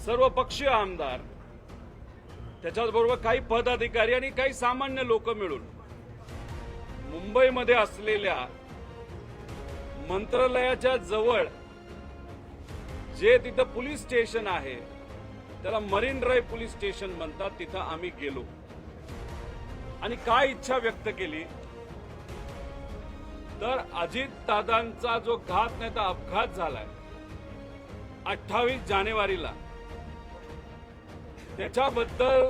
सर्व पक्षीय आमदार, त्याच्याबरोबर काही पदाधिकारी आणि काही सामान्य लोक मिळून मुंबईमध्ये असलेल्या मंत्रालयाच्या जवळ जे तिथं पोलीस स्टेशन आहे, त्याला मरीन ड्राईव्ह पोलीस स्टेशन म्हणतात, तिथं आम्ही गेलो आणि काय इच्छा व्यक्त केली तर अजित दादांचा जो घात नाही तर अपघात झालाय 28 जानेवारीला, त्याच्याबद्दल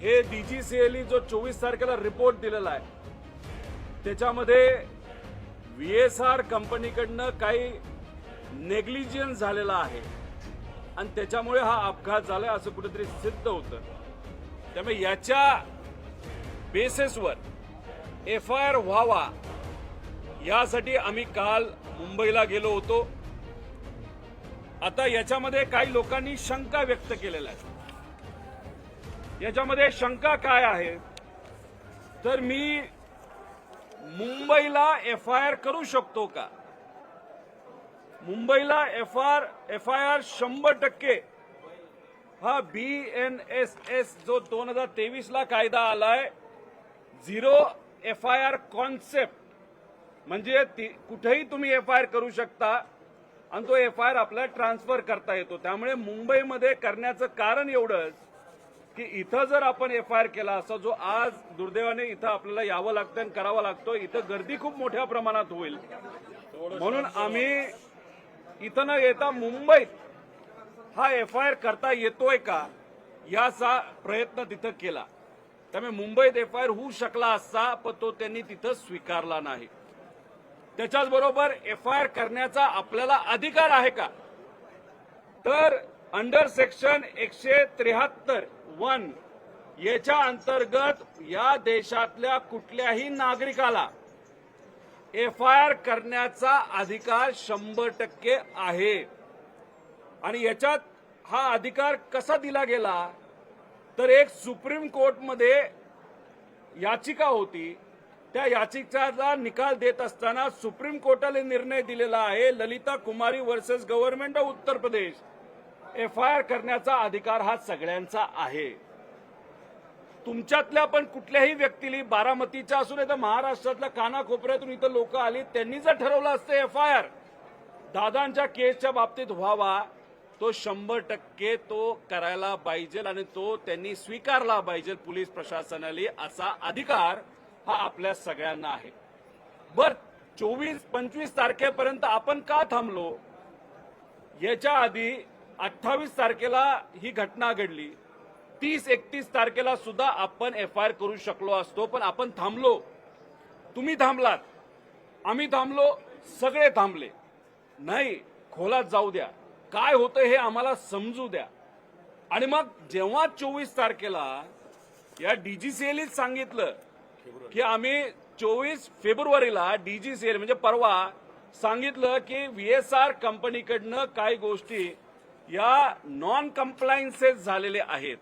हे डीजीसीएलनी जो 24 तारखेला रिपोर्ट दिलेला आहे त्याच्यामध्ये व्हीएसआर कंपनीकडनं काही नेग्लिजन्स झालेला आहे आणि त्याच्यामुळे हा अपघात झालाय असं कुठेतरी सिद्ध होतं। त्यामुळे याच्या बेसिसवर एफआयआर व्हावा यासाठी आम्ही काल मुंबईला गेलो होतो। आता याच्यामध्ये काही लोकांनी शंका व्यक्त केलेल्या आहेत। याच्यामध्ये शंका काय आहे तर मी मुंबईला एफआयआर करू शकतो का? मुंबईला एफआयआर 100% हा BNSS जो 2023 ला कायदा आलाय, झिरो एफआयआर कॉन्सेप्ट, म्हणजे कुठेही तुम्ही एफआयआर करू शकता आणि तो एफआयआर आपल्याला ट्रान्सफर करता येतो। त्यामुळे मुंबईमध्ये करण्याचं कारण एवढंच की इथं जर आपण एफआयआर केला असता, जो आज दुर्दैवाने इथं आपल्याला यावं लागतं आणि करावं लागतं, इथं गर्दी खूप मोठ्या प्रमाणात होईल, म्हणून आम्ही इथं न येता मुंबईत हा एफआयआर करता येतोय का याचा प्रयत्न तिथं केला। त्यामुळे मुंबईत एफआयआर होऊ शकला असता, पण तो त्यांनी तिथं स्वीकारला नाही। त्याच्याच बरोबर एफआयआर करण्याचा आपल्याला अधिकार आहे का तर अंडर सेक्शन 173(1) याच्या अंतर्गत या देशातल्या कुठल्याही नागरिकाला एफआयआर करण्याचा अधिकार 100% आहे। आणि याच्यात हा अधिकार कसा दिला गेला तर एक सुप्रीम कोर्टमध्ये याचिका होती, त्या याचिकेचा निकाल देत असताना सुप्रीम कोर्टाने निर्णय दिलेला आहे, ललिता कुमारी versus government of Uttar Pradesh, FIR करण्याचा अधिकार हा सगळ्यांचा आहे। तुमच्यातल्या पण कुठल्याही व्यक्तीला, बारामतीच्या असू नये तर महाराष्ट्रातल्या कानाकोपऱ्यातून इथं लोक आली, त्यांनी जर ठरवलं असतं एफआयआर दादांच्या केसच्या बाबतीत व्हावा, तो 100% तो करायला पाहिजे आणि तो त्यांनी स्वीकारला पाहिजे पोलीस प्रशासनाला। असा अधिकार हा आपल्या सगळ्यांना आहे। बर 24-25 तारखेपर्यंत आपण का थांबलो? याच्या आधी 28 तारखेला ही घटना घडली, 30-31 तारखेला सुद्धा आपण एफआयआर करू शकलो असतो, पण आपण थांबलो। तुम्ही थांबलात, आम्ही थांबलो, सगळे थांबले। नाही, खोलात जाऊ द्या, काय होतं हे आम्हाला समजू द्या। आणि मग जेव्हा 24 तारखेला या डीजीसीएलने सांगितलं की आम्ही 24 फेब्रुवारीला डीजीसीएल म्हणजे परवा सांगितलं की व्हीएसआर कंपनीकडनं काही गोष्टी या नॉन कम्प्लायन्सेस झालेले आहेत।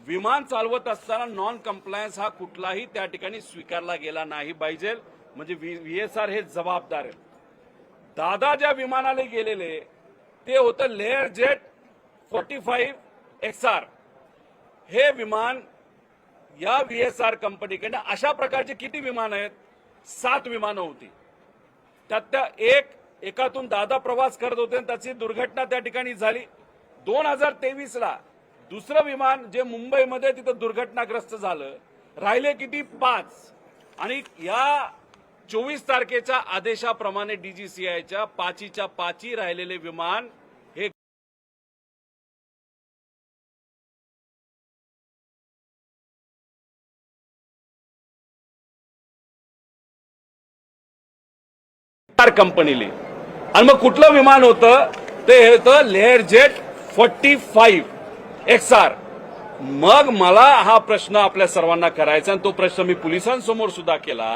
विमान चालवत असताना नॉन कम्प्लायन्स हा कुठलाही त्या ठिकाणी स्वीकारला गेला नाही पाहिजे, म्हणजे व्हीएसआर हे जबाबदार आहे। दादा ज्या विमानाने गेलेले ते होतं लेअर जेट 45 XR। हे विमान या व्हीएसआर कंपनीकडे अशा प्रकारचे किती विमान आहेत? 7 विमानं होती। त्यात एकातून दादा प्रवास करत होते आणि त्याची दुर्घटना त्या ठिकाणी झाली। 2023 ला दुसरं विमान जे मुंबईमध्ये तिथं दुर्घटनाग्रस्त झालं, राहिले किती? 5। आणि या 24 तारखेच्या आदेशाप्रमाणे डीजीसीआयच्या 5च्या 5 राहिलेले विमान हे कंपनीले। आणि मग कुठलं विमान होतं ते होतं लेअर जेट 45 XR। मग मला हा प्रश्न आपल्या सर्वांना करायचा आणि तो प्रश्न मी पोलिसांसमोर सुद्धा केला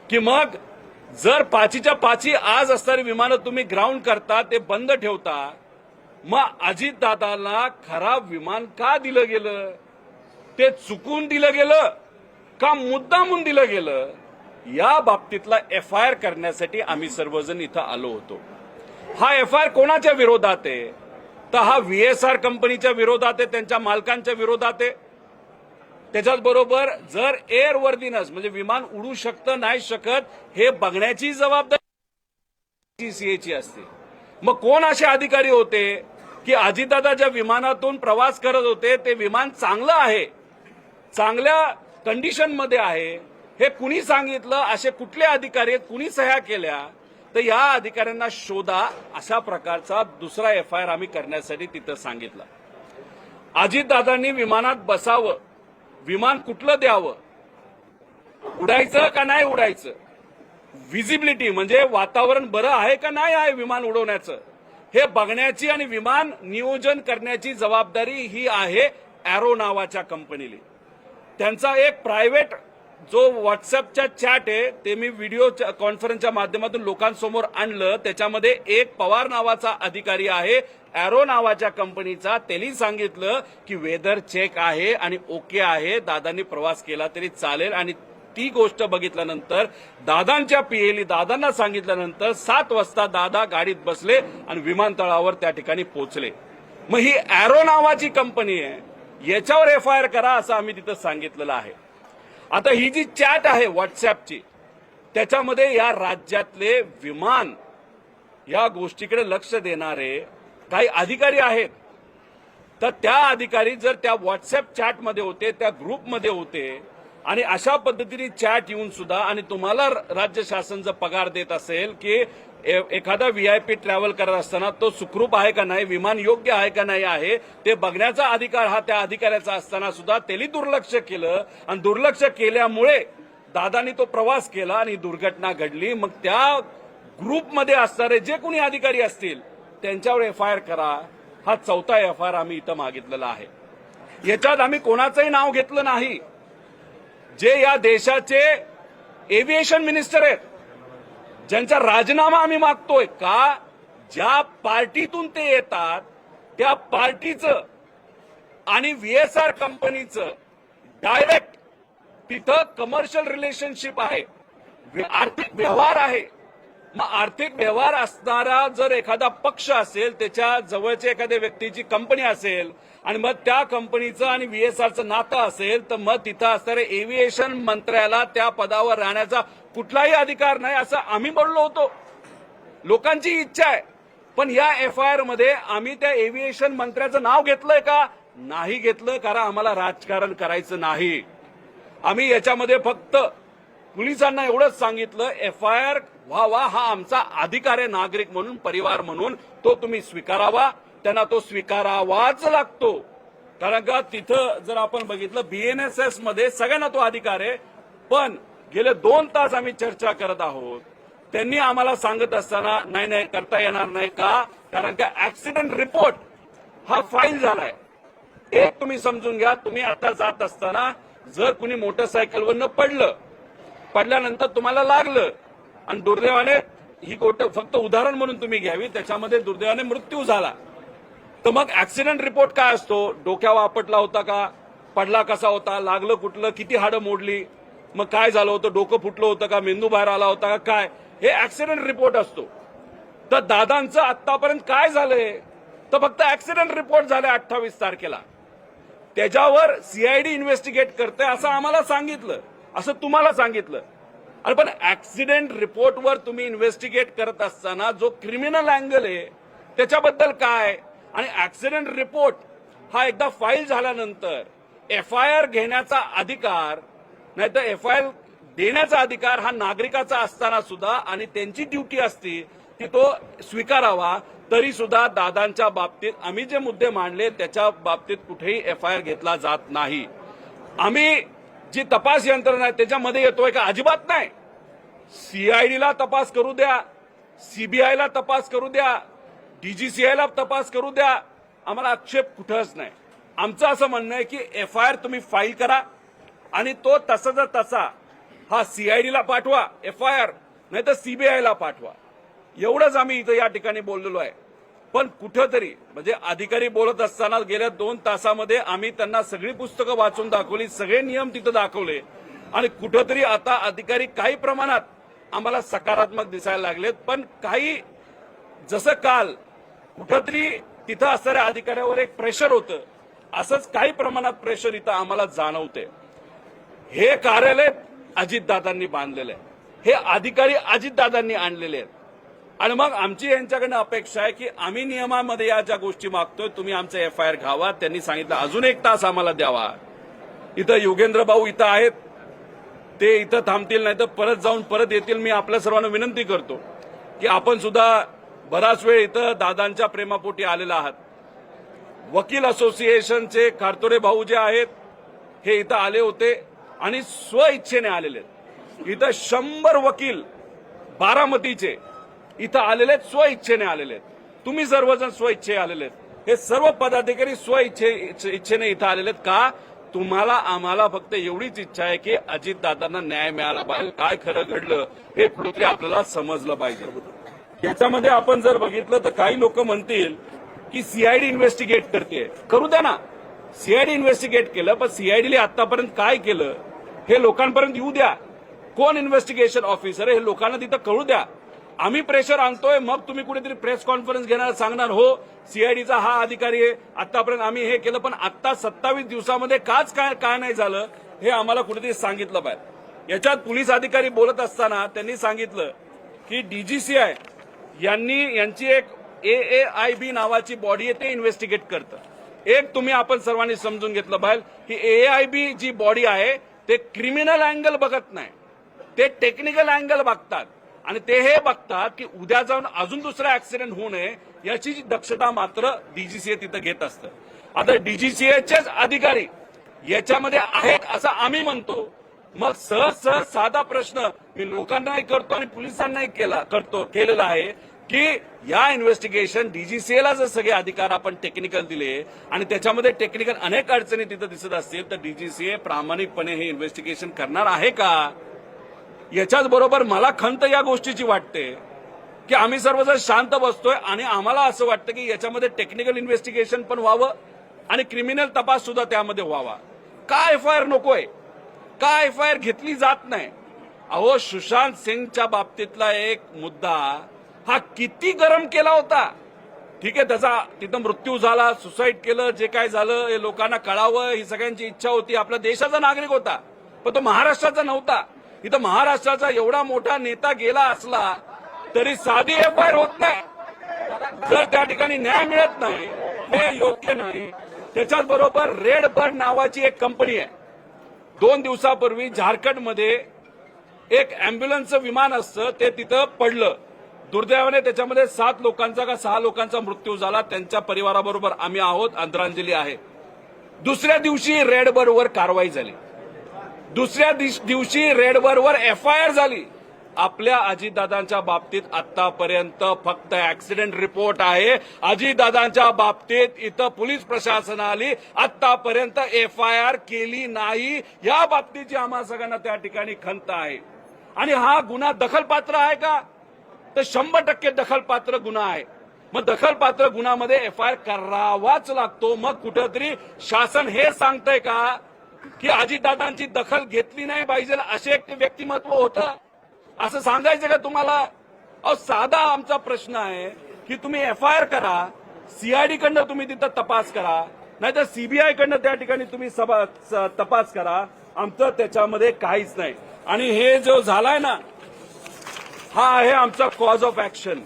की मग जर 5च्या 5 आज असणारी विमानं तुम्ही ग्राउंड करता, ते बंद ठेवता, मग अजितदादांना खराब विमान का दिलं गेलं? ते चुकून दिलं गेलं का मुद्दामून दिलं गेलं? या बाबतीतला एफआयआर करण्यासाठी आम्ही सर्वजण इथं आलो होतो। हा एफआयआर कोणाच्या विरोधात आहे? तर हा व्हीएसआर कंपनीच्या विरोधात आहे, त्यांच्या मालकांच्या विरोधात आहे. त्याच्याच बरोबर जर एअरवर्दीनेस म्हणजे विमान उडू शकतं नाही शकत हे बघण्याची जबाबदारी सीएची असते. मग कोण असे अधिकारी होते की अजितदादा ज्या विमानातून प्रवास करत होते ते विमान चांगलं आहे, चांगल्या कंडिशनमध्ये आहे, हे कुणी सांगितलं? असे कुठले अधिकारी आहेत, कुणी सह्या केल्या? तर या अधिकाऱ्यांना शोधा. अशा प्रकारचा दुसरा एफआयआर आम्ही करण्यासाठी तिथं सांगितलं. अजितदादांनी विमानात बसावं, विमान कुठलं द्यावं, उडायचं का नाही उडायचं, व्हिजिबिलिटी म्हणजे वातावरण बरं आहे का नाही आहे विमान उडवण्याचं, हे बघण्याची आणि विमान नियोजन करण्याची जबाबदारी ही आहे एरो नावाच्या कंपनीला. त्यांचा एक प्रायव्हेट जो व्हॉट्सअपच्या चॅट आहे ते मी व्हिडिओ कॉन्फरन्सच्या माध्यमातून लोकांसमोर आणलं. त्याच्यामध्ये एक पवार नावाचा अधिकारी आहे एरो नावाच्या कंपनीचा, त्यांनी सांगितलं की वेदर चेक आहे आणि ओके आहे, दादांनी प्रवास केला तरी चालेल. आणि ती गोष्ट बघितल्यानंतर दादांच्या पीएली दादांना सांगितल्यानंतर 7 वाजता दादा गाडीत बसले आणि विमानतळावर त्या ठिकाणी पोहोचले. मग ही एरो नावाची कंपनी आहे, याच्यावर एफआयआर करा असं आम्ही तिथं सांगितलेलं आहे. आता ही जी चॅट आहे व्हॉट्सअपची त्याच्यामध्ये या राज्यातले विमान या गोष्टीकडे लक्ष देणारे काही अधिकारी आहेत. तर त्या अधिकारी जर त्या व्हॉट्सअप चॅटमध्ये होते, त्या ग्रुपमध्ये होते आणि अशा पद्धतीने चॅट येऊन सुद्धा, आणि तुम्हाला राज्य शासन जर पगार देत असेल की एखादा व्हीआयपी ट्रॅव्हल करत असताना तो सुखरूप आहे का नाही, विमान योग्य आहे का नाही आहे ते बघण्याचा अधिकार हा त्या अधिकाऱ्याचा असताना सुद्धा त्यांनी दुर्लक्ष केलं. आणि दुर्लक्ष केल्यामुळे दादांनी तो प्रवास केला आणि दुर्घटना घडली. मग त्या ग्रुपमध्ये असणारे जे कोणी अधिकारी असतील त्यांच्यावर एफआयआर करा. हा 4था एफआयआर आम्ही इथं मागितलेला आहे. याच्यात आम्ही कोणाचंही नाव घेतलं नाही. जे या देशाचे एव्हिएशन मिनिस्टर आहेत, ज्यांचा राजीनामा आम्ही मागतोय का, ज्या पार्टीतून ते येतात त्या पार्टीचं आणि व्हीएसआर कंपनीचं डायरेक्ट तिथं कमर्शियल रिलेशनशिप आहे, आर्थिक व्यवहार आहे. मग आर्थिक व्यवहार असणारा जर एखादा पक्ष असेल, त्याच्या जवळच्या एखाद्या व्यक्तीची कंपनी असेल आणि मग त्या कंपनीचं आणि व्हीएसआरचं नातं असेल, तर मग तिथं असणाऱ्या एव्हिएशन मंत्र्याला त्या पदावर राहण्याचा कुठलाही अधिकार नाही असं आम्ही बोललो होतो. लोकांची इच्छा आहे. पण या एफआयआर मध्ये आम्ही त्या एव्हिएशन मंत्र्याचं नाव घेतलंय का? नाही घेतलं, कारण आम्हाला राजकारण करायचं नाही. आम्ही याच्यामध्ये फक्त पोलिसांना एवढंच सांगितलं, एफआयआर व्हावा हा आमचा अधिकार आहे, नागरिक म्हणून, परिवार म्हणून तो तुम्ही स्वीकारावा. त्यांना तो स्वीकारावाच लागतो. कारण का तिथं जर आपण बघितलं बीएनएसएस मध्ये सगळ्यांना तो अधिकार आहे. पण गेले 2 तास आम्ही चर्चा करत आहोत. त्यांनी आम्हाला सांगत असताना नाही करता येणार नाही का, कारण का ऍक्सिडेंट रिपोर्ट हा फाईल झालाय. एक तुम्ही समजून घ्या, तुम्ही आता जात असताना जर कुणी मोटरसायकलवरनं पडल्यानंतर तुम्हाला लागलं आणि दुर्दैवाने, ही गोष्ट फक्त उदाहरण म्हणून तुम्ही घ्यावी, त्याच्यामध्ये दुर्दैवाने मृत्यू झाला, तर मग ऍक्सिडेंट रिपोर्ट काय असतो? डोक्यावर आपटला होता का, पडला कसा होता, लागलं कुठलं, किती हाडं मोडली, मग काय झालं होतं, डोकं फुटलं होतं का, मेंदू बाहेर आला होता का, काय, हे ऍक्सिडेंट रिपोर्ट असतो. तर दादांचं आतापर्यंत काय झालंय? तर फक्त ऍक्सिडेंट रिपोर्ट झाले 28 तारखेला. त्याच्यावर सीआयडी इन्व्हेस्टिगेट करते असं आम्हाला सांगितलं, असं तुम्हाला सांगितलं. अरे पण ऍक्सिडेंट रिपोर्टवर तुम्ही इन्व्हेस्टिगेट करत असताना जो क्रिमिनल अँगल आहे त्याच्याबद्दल काय? आणि ऍक्सिडेंट रिपोर्ट हा एकदा फाईल झाल्यानंतर एफआयआर घेण्याचा अधिकार, नाहीतर एफआयआर देण्याचा अधिकार हा नागरिकाचा असताना सुद्धा, आणि त्यांची ड्युटी असती की तो स्वीकारावा, तरी सुद्धा दादांच्या बाबतीत आम्ही जे मुद्दे मांडले त्याच्या बाबतीत कुठेही एफआयआर घेतला जात नाही. आम्ही जी तपास यंत्रणा आहे त्याच्यामध्ये येतोय का? अजिबात नाही. सीआयडीला तपास करू द्या, सीबीआयला तपास करू द्या, डीजीसीआयला तपास करू द्या, आम्हाला आक्षेप कुठंच नाही. आमचं असं म्हणणं आहे की एफआयआर तुम्ही फाईल करा आणि तो तसाचा तसा हा सीआयडीला पाठवा एफआयआर, नाही तर सीबीआयला पाठवा. एवढंच आम्ही इथं या ठिकाणी बोललेलो आहे. पण कुठंतरी म्हणजे अधिकारी बोलत असताना गेल्या 2 तासामध्ये आम्ही त्यांना सगळी पुस्तकं वाचून दाखवली, सगळे नियम तिथं दाखवले, आणि कुठंतरी आता अधिकारी काही प्रमाणात आम्हाला सकारात्मक दिसायला लागलेत. पण काही जसं काल कुठंतरी तिथं असणाऱ्या अधिकाऱ्यावर एक प्रेशर होतं, असंच काही प्रमाणात प्रेशर इथं आम्हाला जाणवते. हे कार्यालय अजितदादांनी बांधलेलं आहे, हे अधिकारी अजितदादांनी आणलेले आहेत. आणि मग आमची यांच्याकडनं अपेक्षा आहे की आम्ही नियमामध्ये या ज्या गोष्टी मागतोय, तुम्ही आमचं एफआयआर घ्यावा. त्यांनी सांगितलं अजून 1 तास आम्हाला द्यावा. इथं योगेंद्र भाऊ इथं आहेत, ते इथं थांबतील, नाही तर परत जाऊन परत येतील. मी आपल्या सर्वांना विनंती करतो की आपण सुद्धा बराच वेळ इथं दादांच्या प्रेमापोटी आलेला आहात. वकील असोसिएशनचे कारतोरे भाऊ जे आहेत हे इथं आले होते आणि स्वइच्छेने आलेले आहेत. इथं 100 वकील बारामतीचे इथं आलेले आहेत, स्वइच्छेने आलेले आहेत. तुम्ही सर्वजण स्वइच्छे आलेले आहेत. हे सर्व पदाधिकारी इच्छेने इथं आलेले आहेत. का? तुम्हाला आम्हाला फक्त एवढीच इच्छा आहे की अजितदादांना न्याय मिळाला पाहिजे. काय खरं घडलं हे कुठेतरी आपल्याला समजलं पाहिजे. याच्यामध्ये आपण जर बघितलं तर काही लोक म्हणतील की सीआयडी इन्व्हेस्टिगेट करते. करू द्या ना, सीआयडी इन्व्हेस्टिगेट केलं, पण सीआयडीने आतापर्यंत काय केलं हे लोकांपर्यंत येऊ द्या. कोण इन्व्हेस्टिगेशन ऑफिसर हे लोकांना तिथं कळू द्या. आम्ही प्रेशर आणतोय, मग तुम्ही कुठेतरी प्रेस कॉन्फरन्स घेणार, सांगणार हो सीआयडीचा हा अधिकारी आहे, आतापर्यंत आम्ही हे केलं, पण आता 27 दिवसामध्ये काय नाही झालं हे आम्हाला कुठेतरी सांगितलं पाहिजे. याच्यात पोलीस अधिकारी बोलत असताना त्यांनी सांगितलं की डीजीसीआय यांची एक AAIB नावाची बॉडी आहे, ते इन्व्हेस्टिगेट करतं. एक तुम्ही आपण सर्वांनी समजून घेतलं पाहिजे की AAIB जी बॉडी आहे ते क्रिमिनल अँगल बघत नाही, ते टेक्निकल अँगल बघतात. आणि ते हे बघतात की उद्या जाऊन अजून दुसरा ऍक्सिडेंट होऊ नये याची दक्षता मात्र डीजीसीए तिथं घेत असतं. आता डीजीसीएचेच अधिकारी याच्यामध्ये आहेत असं आम्ही म्हणतो. मग सहज साधा प्रश्न मी लोकांनाही करतो आणि पोलिसांनाही केलेला आहे की या इन्व्हेस्टिगेशन डीजीसीएला जर सगळे अधिकार आपण टेक्निकल दिले आणि त्याच्यामध्ये टेक्निकल अनेक अडचणी तिथं दिसत असतील तर डीजीसीए प्रामाणिकपणे हे इन्व्हेस्टिगेशन करणार आहे का? याच्याच बरोबर मला खंत या गोष्टीची वाटते की आम्ही सर्वजण शांत बसतोय आणि आम्हाला असं वाटतं की याच्यामध्ये टेक्निकल इन्व्हेस्टिगेशन पण व्हावं आणि क्रिमिनल तपास सुद्धा त्यामध्ये व्हावा. का एफआयआर नकोय? का एफआयआर घेतली जात नाही? अहो, सुशांत सिंगच्या बाबतीतला एक मुद्दा हा किती गरम केला होता. ठीक आहे, त्याचा तिथं मृत्यू झाला, सुसाईड केलं, जे काय झालं हे लोकांना कळावं ही सगळ्यांची इच्छा होती. आपला देशाचा नागरिक होता, पण तो महाराष्ट्राचा नव्हता. इथं महाराष्ट्राचा एवढा मोठा नेता गेला असला तरी साधी एफआयआर होत नाही. जर त्या ठिकाणी न्याय मिळत नाही हे योग्य नाही. त्याच्याच बरोबर रेड बर्ड नावाची एक कंपनी आहे. 2 दिवसापूर्वी झारखंडमध्ये एक अँब्युलन्सचं विमान असतं ते तिथं पडलं. दुर्दैवाने त्याच्यामध्ये 7 लोकांचा का 6 लोकांचा मृत्यू झाला. त्यांच्या परिवाराबरोबर आम्ही आहोत, आदरांजली आहे. दुसऱ्या दिवशी रेड बर्डवर कारवाई झाली. दुसऱ्या दिवशी रेड बर्डवर एफआयआर झाली. आपल्या अजितदादांच्या बाबतीत आतापर्यंत फक्त ऍक्सिडेंट रिपोर्ट आहे. अजितदादांच्या बाबतीत इथं पोलीस प्रशासनाने आतापर्यंत एफआयआर केली नाही. या बाबतीची आम्हा सगळ्यांना त्या ठिकाणी खंत आहे. आणि हा गुन्हा दखलपात्र आहे का? तर 100% दखलपात्र गुन्हा आहे. मग दखलपात्र गुन्ह्यामध्ये एफआयआर करावाच लागतो. मग कुठेतरी शासन हे सांगतंय का की अजितदादांची दखल घेतली नाही पाहिजे असे एक व्यक्तिमत्व होतं असं सांगायचं का तुम्हाला? अहो, साधा आमचा प्रश्न आहे की तुम्ही एफआयआर करा, सीआयडी कडनं तुम्ही तिथं तपास करा, नाहीतर सीबीआय कडनं त्या ठिकाणी तुम्ही तपास करा. आमचं त्याच्यामध्ये काहीच नाही. आणि हे जो झालाय ना हा आहे आमचा कॉज ऑफ ऍक्शन.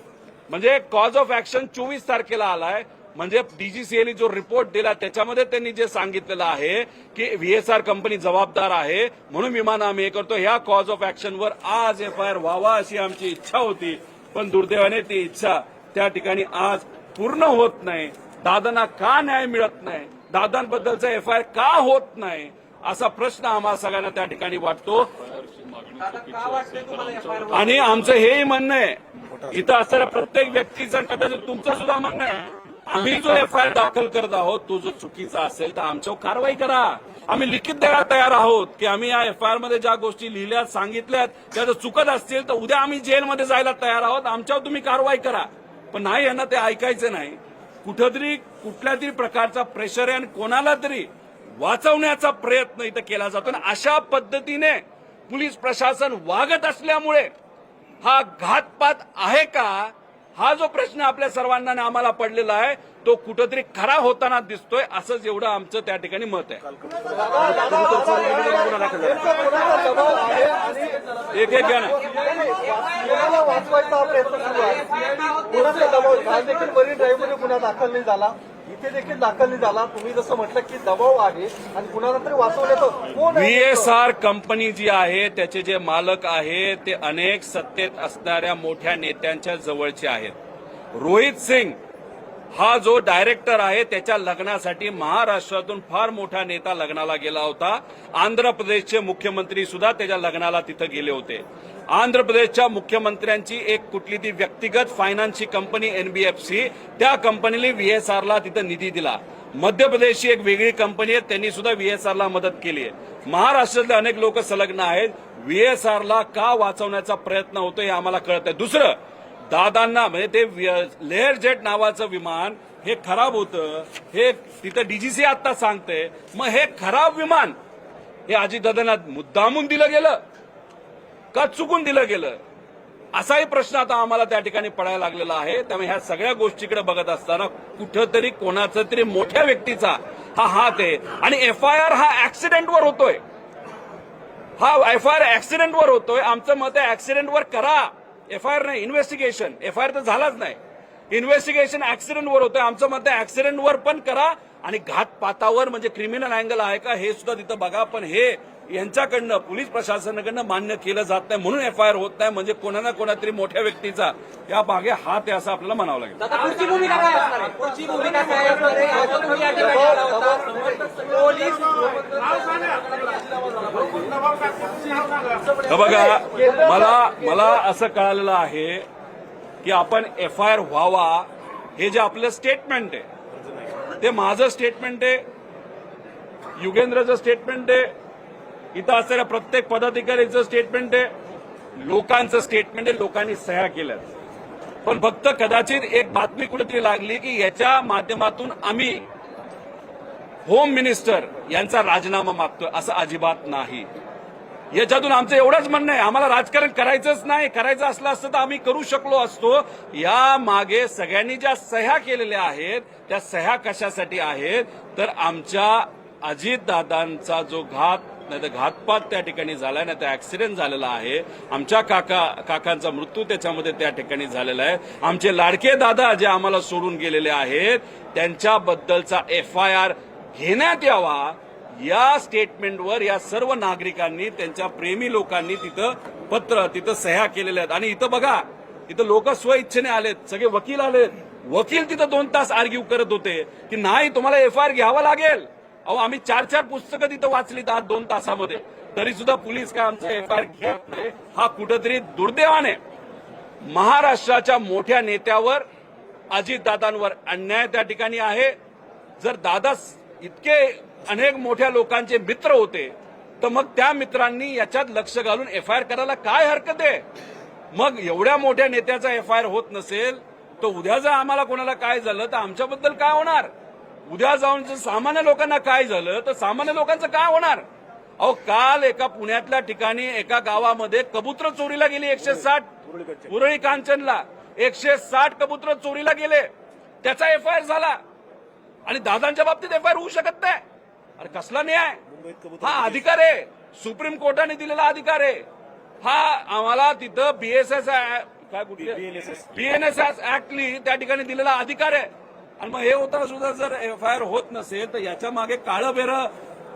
म्हणजे कॉज ऑफ ऍक्शन 24 तारखेला आलाय. म्हणजे डीजीसीएने जो रिपोर्ट दिला त्याच्यामध्ये त्यांनी जे सांगितलेलं आहे की व्हीएसआर कंपनी जबाबदार आहे म्हणून विमान आम्ही हे करतो. ह्या कॉज ऑफ ऍक्शनवर आज एफआयआर व्हावा अशी आमची इच्छा होती, पण दुर्दैवाने ती इच्छा त्या ठिकाणी आज पूर्ण होत नाही. दादांना का न्याय मिळत नाही, दादांबद्दलचा एफआयआर का होत नाही असा प्रश्न आम्हाला सगळ्यांना त्या ठिकाणी वाटतो. आणि आमचं हेही म्हणणं आहे इथं असणाऱ्या प्रत्येक व्यक्तीचं, कदाचित तुमचं सुद्धा म्हणणं आहे, आम्ही जो एफआयआर दाखल करत आहोत तो जो चुकीचा असेल तर आमच्यावर कारवाई करा. आम्ही लिखित द्यायला तयार आहोत की आम्ही या एफआयआर मध्ये ज्या गोष्टी लिहिल्यात सांगितल्यात त्या जर चुकत असतील तर उद्या आम्ही जेलमध्ये जायला तयार आहोत. आमच्यावर तुम्ही कारवाई करा. पण नाही, यांना ते ऐकायचं नाही. कुठेतरी कुठल्या तरी प्रकारचा प्रेशर आहे आणि कोणाला तरी वाचवण्याचा प्रयत्न इथं केला जातो. आणि अशा पद्धतीने पोलीस प्रशासन वागत असल्यामुळे हा घातपात आहे का हा जो प्रश्न आपल्या सर्वांना आणि आम्हाला पडलेला आहे तो कुठेतरी खरा होताना दिसतोय, असंच एवढं आमचं त्या ठिकाणी मत आहे. एक एक घ्या ना. वाचवायचा प्रयत्न सुरू आहे. कोणाचा दबाव काल देखील मरीन ड्राईव्हमध्ये गुन्हा दाखल नाही झाला, इथे देखील दाखल नाही झाला. तुम्ही जसं म्हटलं की दबाव आहे आणि कुणाला तरी वाचवण्याचं कोण आहे? VSR कंपनी जी आहे त्याचे जे मालक आहेत ते अनेक सत्तेत असणाऱ्या मोठ्या नेत्यांच्या जवळचे आहेत. रोहित सिंग हा जो डायरेक्टर आहे त्याच्या लग्नासाठी महाराष्ट्रातून फार मोठा नेता लग्नाला गेला होता. आंध्र प्रदेशचे मुख्यमंत्री सुद्धा त्याच्या लग्नाला तिथं गेले होते. आंध्र प्रदेशच्या मुख्यमंत्र्यांची एक कुठली ती व्यक्तिगत फायनान्सची कंपनी NBFC, त्या कंपनीने VSRला तिथं निधी दिला. मध्य प्रदेशची एक वेगळी कंपनी आहे, त्यांनी सुद्धा VSRला मदत केली आहे. महाराष्ट्रातले अनेक लोक संलग्न आहेत. VSRला का वाचवण्याचा प्रयत्न होतो हे आम्हाला कळत आहे. दुसरं, दादांना म्हणजे ते लेअर जेट नावाचं विमान हे खराब होतं, हे तिथं DGC आता सांगते. मग हे खराब विमान हे अजितदादांना मुद्दामून दिलं गेलं का चुकून दिलं गेलं, असाही प्रश्न आता आम्हाला त्या ठिकाणी पडायला लागलेला आहे. त्यामुळे ह्या सगळ्या गोष्टीकडे बघत असताना कुठंतरी कोणाचा तरी मोठ्या व्यक्तीचा हा हात आहे. आणि FIR हा ऍक्सिडेंटवर होतोय, हा FIR ऍक्सिडेंटवर होतोय. आमचं मत आहे ऍक्सिडेंटवर करा, FIR नाही, इन्व्हेस्टिगेशन. FIR तर झालाच नाही, इन्व्हेस्टिगेशन ऍक्सिडेंटवर होतोय. आमचं मत आहे ऍक्सिडेंटवर पण करा आणि घातपातावर म्हणजे क्रिमिनल अँगल आहे का हे सुद्धा तिथं बघा. पण हे यांच्याकडनं पोलीस प्रशासनाकडनं मान्य केलं जात नाही म्हणून FIR होत नाही. म्हणजे कोणा ना कोणातरी मोठ्या व्यक्तीचा या मागे हात आहे असं आपल्याला म्हणावं लागेल. पुढची भूमिका काय असणार आहे? पुढची भूमिका काय असणार आहे? आता तुम्ही या ठिकाणी आला होता. पोलीस बघा, मला असं कळालेलं आहे की आपण FIR व्हावा हे जे आपलं स्टेटमेंट आहे ते माझं स्टेटमेंट आहे, युगेंद्रचं स्टेटमेंट आहे, इथं असलेल्या प्रत्येक पदाधिकाऱ्याचं स्टेटमेंट आहे, लोकांचं स्टेटमेंट आहे. लोकांनी सह्या केल्यात. पण फक्त कदाचित एक बातमी कुठेतरी लागली की याच्या माध्यमातून आम्ही होम मिनिस्टर यांचा राजीनामा मागतोय. असं अजिबात नाही. याच्यातून आमचं एवढंच म्हणणं आहे, आम्हाला राजकारण करायचंच नाही. करायचं असलं असतं तर आम्ही करू शकलो असतो. या मागे सगळ्यांनी ज्या सह्या केलेल्या आहेत त्या सह्या कशासाठी आहेत तर आमच्या अजितदादांचा जो नाही तर घातपात त्या ठिकाणी झालाय, नाही तर ऍक्सिडेंट झालेला आहे. आमच्या काकांचा मृत्यू त्याच्यामध्ये त्या ठिकाणी झालेला आहे. आमचे लाडके दादा जे आम्हाला सोडून गेलेले आहेत त्यांच्याबद्दलचा FIR घेण्यात यावा. या स्टेटमेंटवर या सर्व नागरिकांनी, त्यांच्या प्रेमी लोकांनी तिथं सह्या केलेल्या आहेत. आणि इथं बघा, इथं लोक स्वइच्छेने आलेत, सगळे वकील आलेत. वकील तिथं 2 तास आर्ग्यू करत होते की नाही तुम्हाला FIR घ्यावा लागेल. अहो, आम्ही 4 पुस्तकं तिथं वाचली 2 तासामध्ये, तरी सुद्धा पोलीस काय आमचं FIR घेत नाही. हा कुठंतरी दुर्दैवाने महाराष्ट्राच्या मोठ्या नेत्यावर, अजितदादांवर अन्याय त्या ठिकाणी आहे. जर दादा इतके अनेक मोठ्या लोकांचे मित्र होते तर मग त्या मित्रांनी याच्यात लक्ष घालून FIR करायला काय हरकत आहे? मग एवढ्या मोठ्या नेत्याचा FIR होत नसेल तर उद्या जर आम्हाला कोणाला काय झालं तर आमच्याबद्दल काय होणार? उद्या जाऊन जर सामान्य लोकांना काय झालं तर सामान्य लोकांचं काय होणार? अहो, काल एका पुण्यातल्या ठिकाणी एका गावामध्ये कबूतर चोरीला गेली 160, उरळी कांचनला 160 कबूतर चोरीला गेले. त्याचा FIR झाला आणि दादांच्या बाबतीत FIR होऊ शकत नाही. अरे कसला न्याय? हा अधिकार आहे, सुप्रीम कोर्टाने दिलेला अधिकार आहे. हा आम्हाला तिथं BNSS ऍक्टली त्या ठिकाणी दिलेला अधिकार आहे. आणि मग हे होताना सुद्धा जर FIR होत नसेल तर याच्या मागे काळं बेरं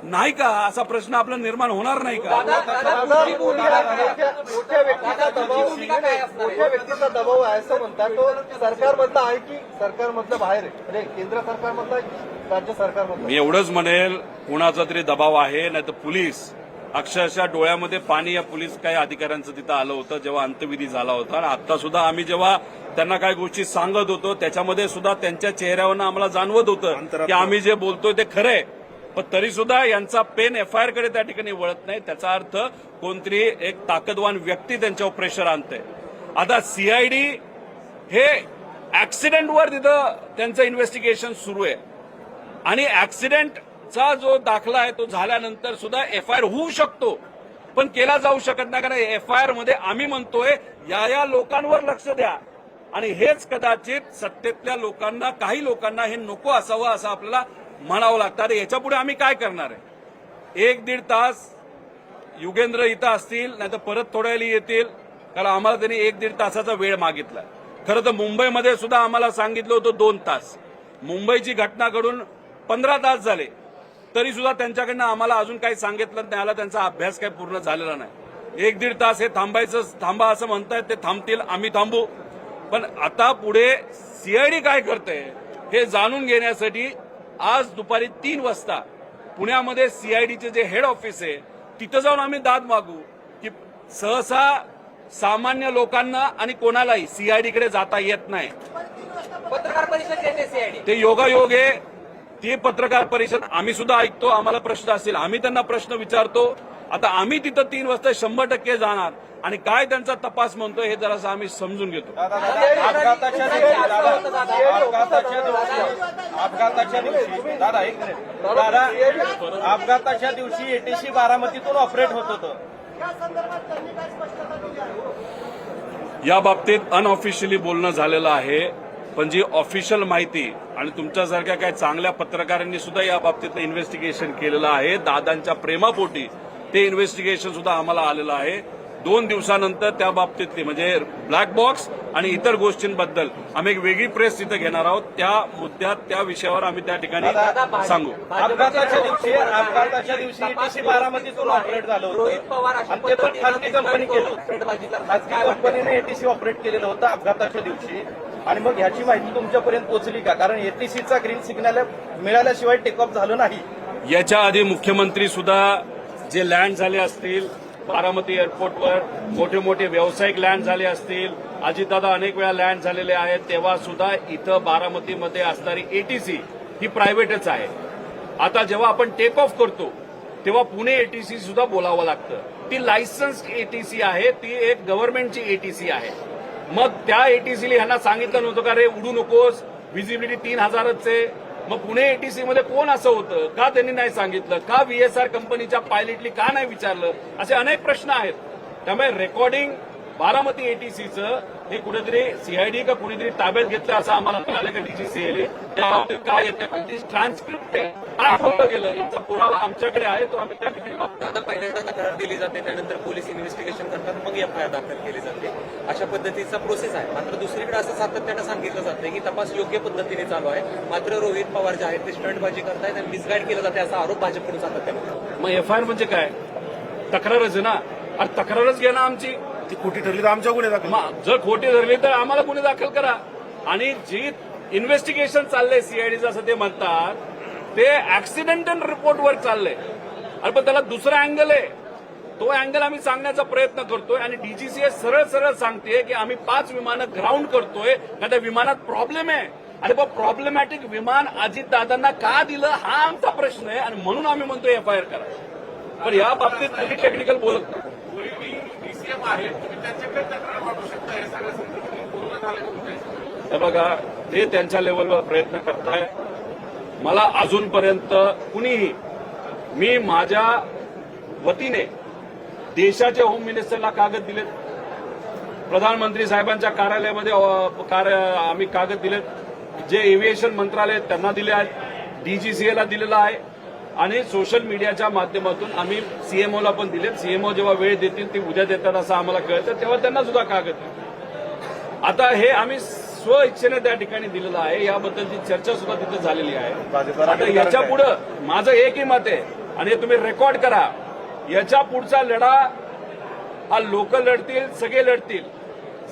नाही का असा प्रश्न आपला निर्माण होणार नाही का? मोठ्या व्यक्तीचा दबाव आहे असं म्हणतात. तो सरकारमधला आहे की सरकारमधलं बाहेर आहे? म्हणजे केंद्र सरकारमधला आहे की राज्य सरकारमधला? मी एवढंच म्हणेल, कुणाचा तरी दबाव आहे. नाही तर पोलीस अक्षरशः डोळ्यामध्ये पाणी या पोलीस काही अधिकाऱ्यांचं तिथं आलं होतं जेव्हा अंत्यविधी झाला होता. आणि आता सुद्धा आम्ही जेव्हा त्यांना काही गोष्टी सांगत होतो त्याच्यामध्ये सुद्धा त्यांच्या चेहऱ्यावरनं आम्हाला जाणवत होतं की आम्ही जे बोलतोय ते खरंय. पण तरी सुद्धा यांचा पेन FIR कडे त्या ठिकाणी वळत नाही. त्याचा अर्थ कोणतरी एक ताकदवान व्यक्ती त्यांच्यावर प्रेशर आणते. आता CID हे ऍक्सिडेंटवर तिथं त्यांचं इन्व्हेस्टिगेशन सुरू आहे आणि ऍक्सिडेंटचा जो दाखला आहे तो झाल्यानंतर सुद्धा FIR होऊ शकतो पण केला जाऊ शकत नाही. कारण FIR मध्ये आम्ही म्हणतोय या लोकांवर लक्ष द्या, आणि हेच कदाचित सत्तेतल्या लोकांना, काही लोकांना हे नको असावं असं आपल्याला म्हणावं लागतं. अरे याच्या पुढे आम्ही काय करणार आहे? 1-1.5 तास युगेंद्र इथं असतील, नाही तर परत थोड्या वेळी येतील, कारण आम्हाला त्यांनी 1-1.5 तासाचा वेळ मागितला. खरं तर मुंबईमध्ये सुद्धा आम्हाला सांगितलं होतं 2 तास. मुंबईची घटना घडून 15 तास झाले, तरी सुद्धा त्यांच्याकडनं आम्हाला अजून काही सांगितलं नाही आला. त्यांचा अभ्यास काही पूर्ण झालेला नाही. 1-1.5 तास हे थांबा असं म्हणतायत, ते थांबतील, आम्ही थांबू. पण आता पुढे सीआयडी काय करते हे जाणून घेण्यासाठी आज दुपारी 3 वाजता पुण्यामध्ये सीआयडीचे जे हेड ऑफिस आहे तिथं जाऊन आम्ही दाद मागू की सहसा सामान्य लोकांना आणि कोणालाही सीआयडीकडे जाता येत नाही. पत्रकार परिषद घेते सीआयडी. ते योगायोग आहे. ती पत्रकार परिषद आम्ही सुद्धा ऐकतो. आम्हाला प्रश्न असतील आम्ही त्यांना प्रश्न विचारतो. आता आम्ही तिथं 3 वाजता 100% जाणार आणि काय त्यांचा तपास म्हणतोय हे जरासं आम्ही समजून घेतो. अपघाताच्या दिवशी दादा एक मिनिट दादा अपघाताच्या दिवशी एटीसी बारामतीतून ऑपरेट होत होतं. या बाबतीत अनऑफिशियली बोलणं झालेलं आहे, पण जी ऑफिशियल माहिती आणि तुमच्यासारख्या काही चांगल्या पत्रकारांनी सुद्धा या बाबतीत इन्व्हेस्टिगेशन केलेलं आहे. दादांच्या प्रेमापोटी ते इन्व्हेस्टिगेशन सुद्धा आम्हाला आलेलं आहे. 2 दिवसानंतर त्या बाबतीतली म्हणजे ब्लॅक बॉक्स आणि इतर गोष्टींबद्दल आम्ही एक वेगळी प्रेस तिथे घेणार आहोत. त्या मुद्द्यात, त्या विषयावर आम्ही त्या ठिकाणी सांगू. अपघाताच्या दिवशी एटीसी बारामतीतून ऑपरेट झालं रोहित होतं पवार आणि ते पण खासगी कंपनी केलं. खासगी कंपनीने एटीसी ऑपरेट केलेलं होतं अपघाताच्या दिवशी. आणि मग ह्याची माहिती तुमच्यापर्यंत पोहोचली का? कारण एटीसीचा ग्रीन सिग्नल मिळाल्याशिवाय टेकऑफ झालं नाही. याच्या आधी मुख्यमंत्री सुद्धा जे लँड झाले असतील बारामती एअरपोर्टवर, मोठे मोठे व्यावसायिक लँड झाले असतील, अजितदादा अनेक वेळा लँड झालेले आहेत, तेव्हा सुद्धा इथं बारामतीमध्ये असणारी एटीसी ही प्रायव्हेटच आहे. आता जेव्हा आपण टेक ऑफ करतो तेव्हा पुणे एटीसी सुद्धा बोलावं लागतं. ती लायसन्स एटीसी आहे, ती एक गव्हर्नमेंटची एटीसी आहे. मग त्या एटीसीला ह्यांना सांगितलं नव्हतं का रे उडू नकोस, व्हिजिबिलिटी 3000च आहे. मग पुणे एटीसी मध्ये कोण असं होतं का त्यांनी नाही सांगितलं? का व्हीएसआर कंपनीच्या पायलटली का नाही विचारलं? असे अनेक प्रश्न आहेत. त्यामुळे रेकॉर्डिंग बारामती एटीसीचं हे कुठेतरी सीआयडी का कुणीतरी ताब्यात घेतलं असं आम्हाला कळालं का डीजीसीएले. काय येतं ट्रान्सक्रिप्ट काय गेलं याचा पुरावा आमच्याकडे आहे, तो आम्ही त्या ठिकाणी आता पहिल्यांदा तक्रार दिली जाते, त्यानंतर पोलीस इन्व्हेस्टिगेशन करतात, मग एफआयआर दाखल केली जाते. अशा पद्धतीचा प्रोसेस आहे. मात्र दुसरीकडे असं सातत्यानं सांगितलं जातं की तपास योग्य पद्धतीने चालू आहे, मात्र रोहित पवार जे आहेत ते स्टंटबाजी करतायत आणि मिसगाईड केलं जाते असा आरोप भाजपकडून सातत्यानं होतो. मग एफआयआर म्हणजे काय? तक्रारच आहे ना. आणि तक्रारच घ्या ना आमची. ती खोटी ठरली तर आमच्या गुन्हे दाखल. जर खोटी धरली तर आम्हाला गुन्हे दाखल करा. आणि जी इन्व्हेस्टिगेशन चाललंय सीआयडीचं असं ते म्हणतात, ते ऍक्सिडेंटल रिपोर्टवर चाललंय. अरे पण त्याला दुसरा अँगल आहे, तो अँगल आम्ही सांगण्याचा प्रयत्न करतोय. आणि डीजीसीए सरळ सरळ सांगते की आम्ही 5 विमानं ग्राउंड करतोय, कारण त्या विमानात प्रॉब्लेम आहे. आणि मग प्रॉब्लेमॅटिक विमान अजितदादांना का दिलं हा आमचा प्रश्न आहे, आणि म्हणून आम्ही म्हणतोय एफआयआर करा. पण या बाबतीत कधी टेक्निकल बोलत नाही. हे बघा, ते त्यांच्या लेवलवर प्रयत्न करताय. मला अजूनपर्यंत कुणीही, मी माझ्या वतीने देशाच्या होम मिनिस्टरला कागद दिलेत, प्रधानमंत्री साहेबांच्या कार्यालयामध्ये आम्ही कागद दिलेत, जे एव्हिएशन मंत्रालय त्यांना दिले आहेत, डीजीसीएला दिलेला आहे, आणि सोशल मीडियाच्या माध्यमातून आम्ही सीएमओला पण दिलेत. सीएमओ जेव्हा वेळ देतील ती उद्या देतात असं आम्हाला कळतं, तेव्हा त्यांना सुद्धा कागद दिले. आता हे आम्ही स्व इच्छेने त्या ठिकाणी दिलेलं आहे. याबद्दलची चर्चा सुद्धा तिथे झालेली आहे. आता याच्या पुढं माझं एकही मत आहे, आणि हे तुम्ही रेकॉर्ड करा, याच्या पुढचा लढा हा लोक लढतील, सगळे लढतील.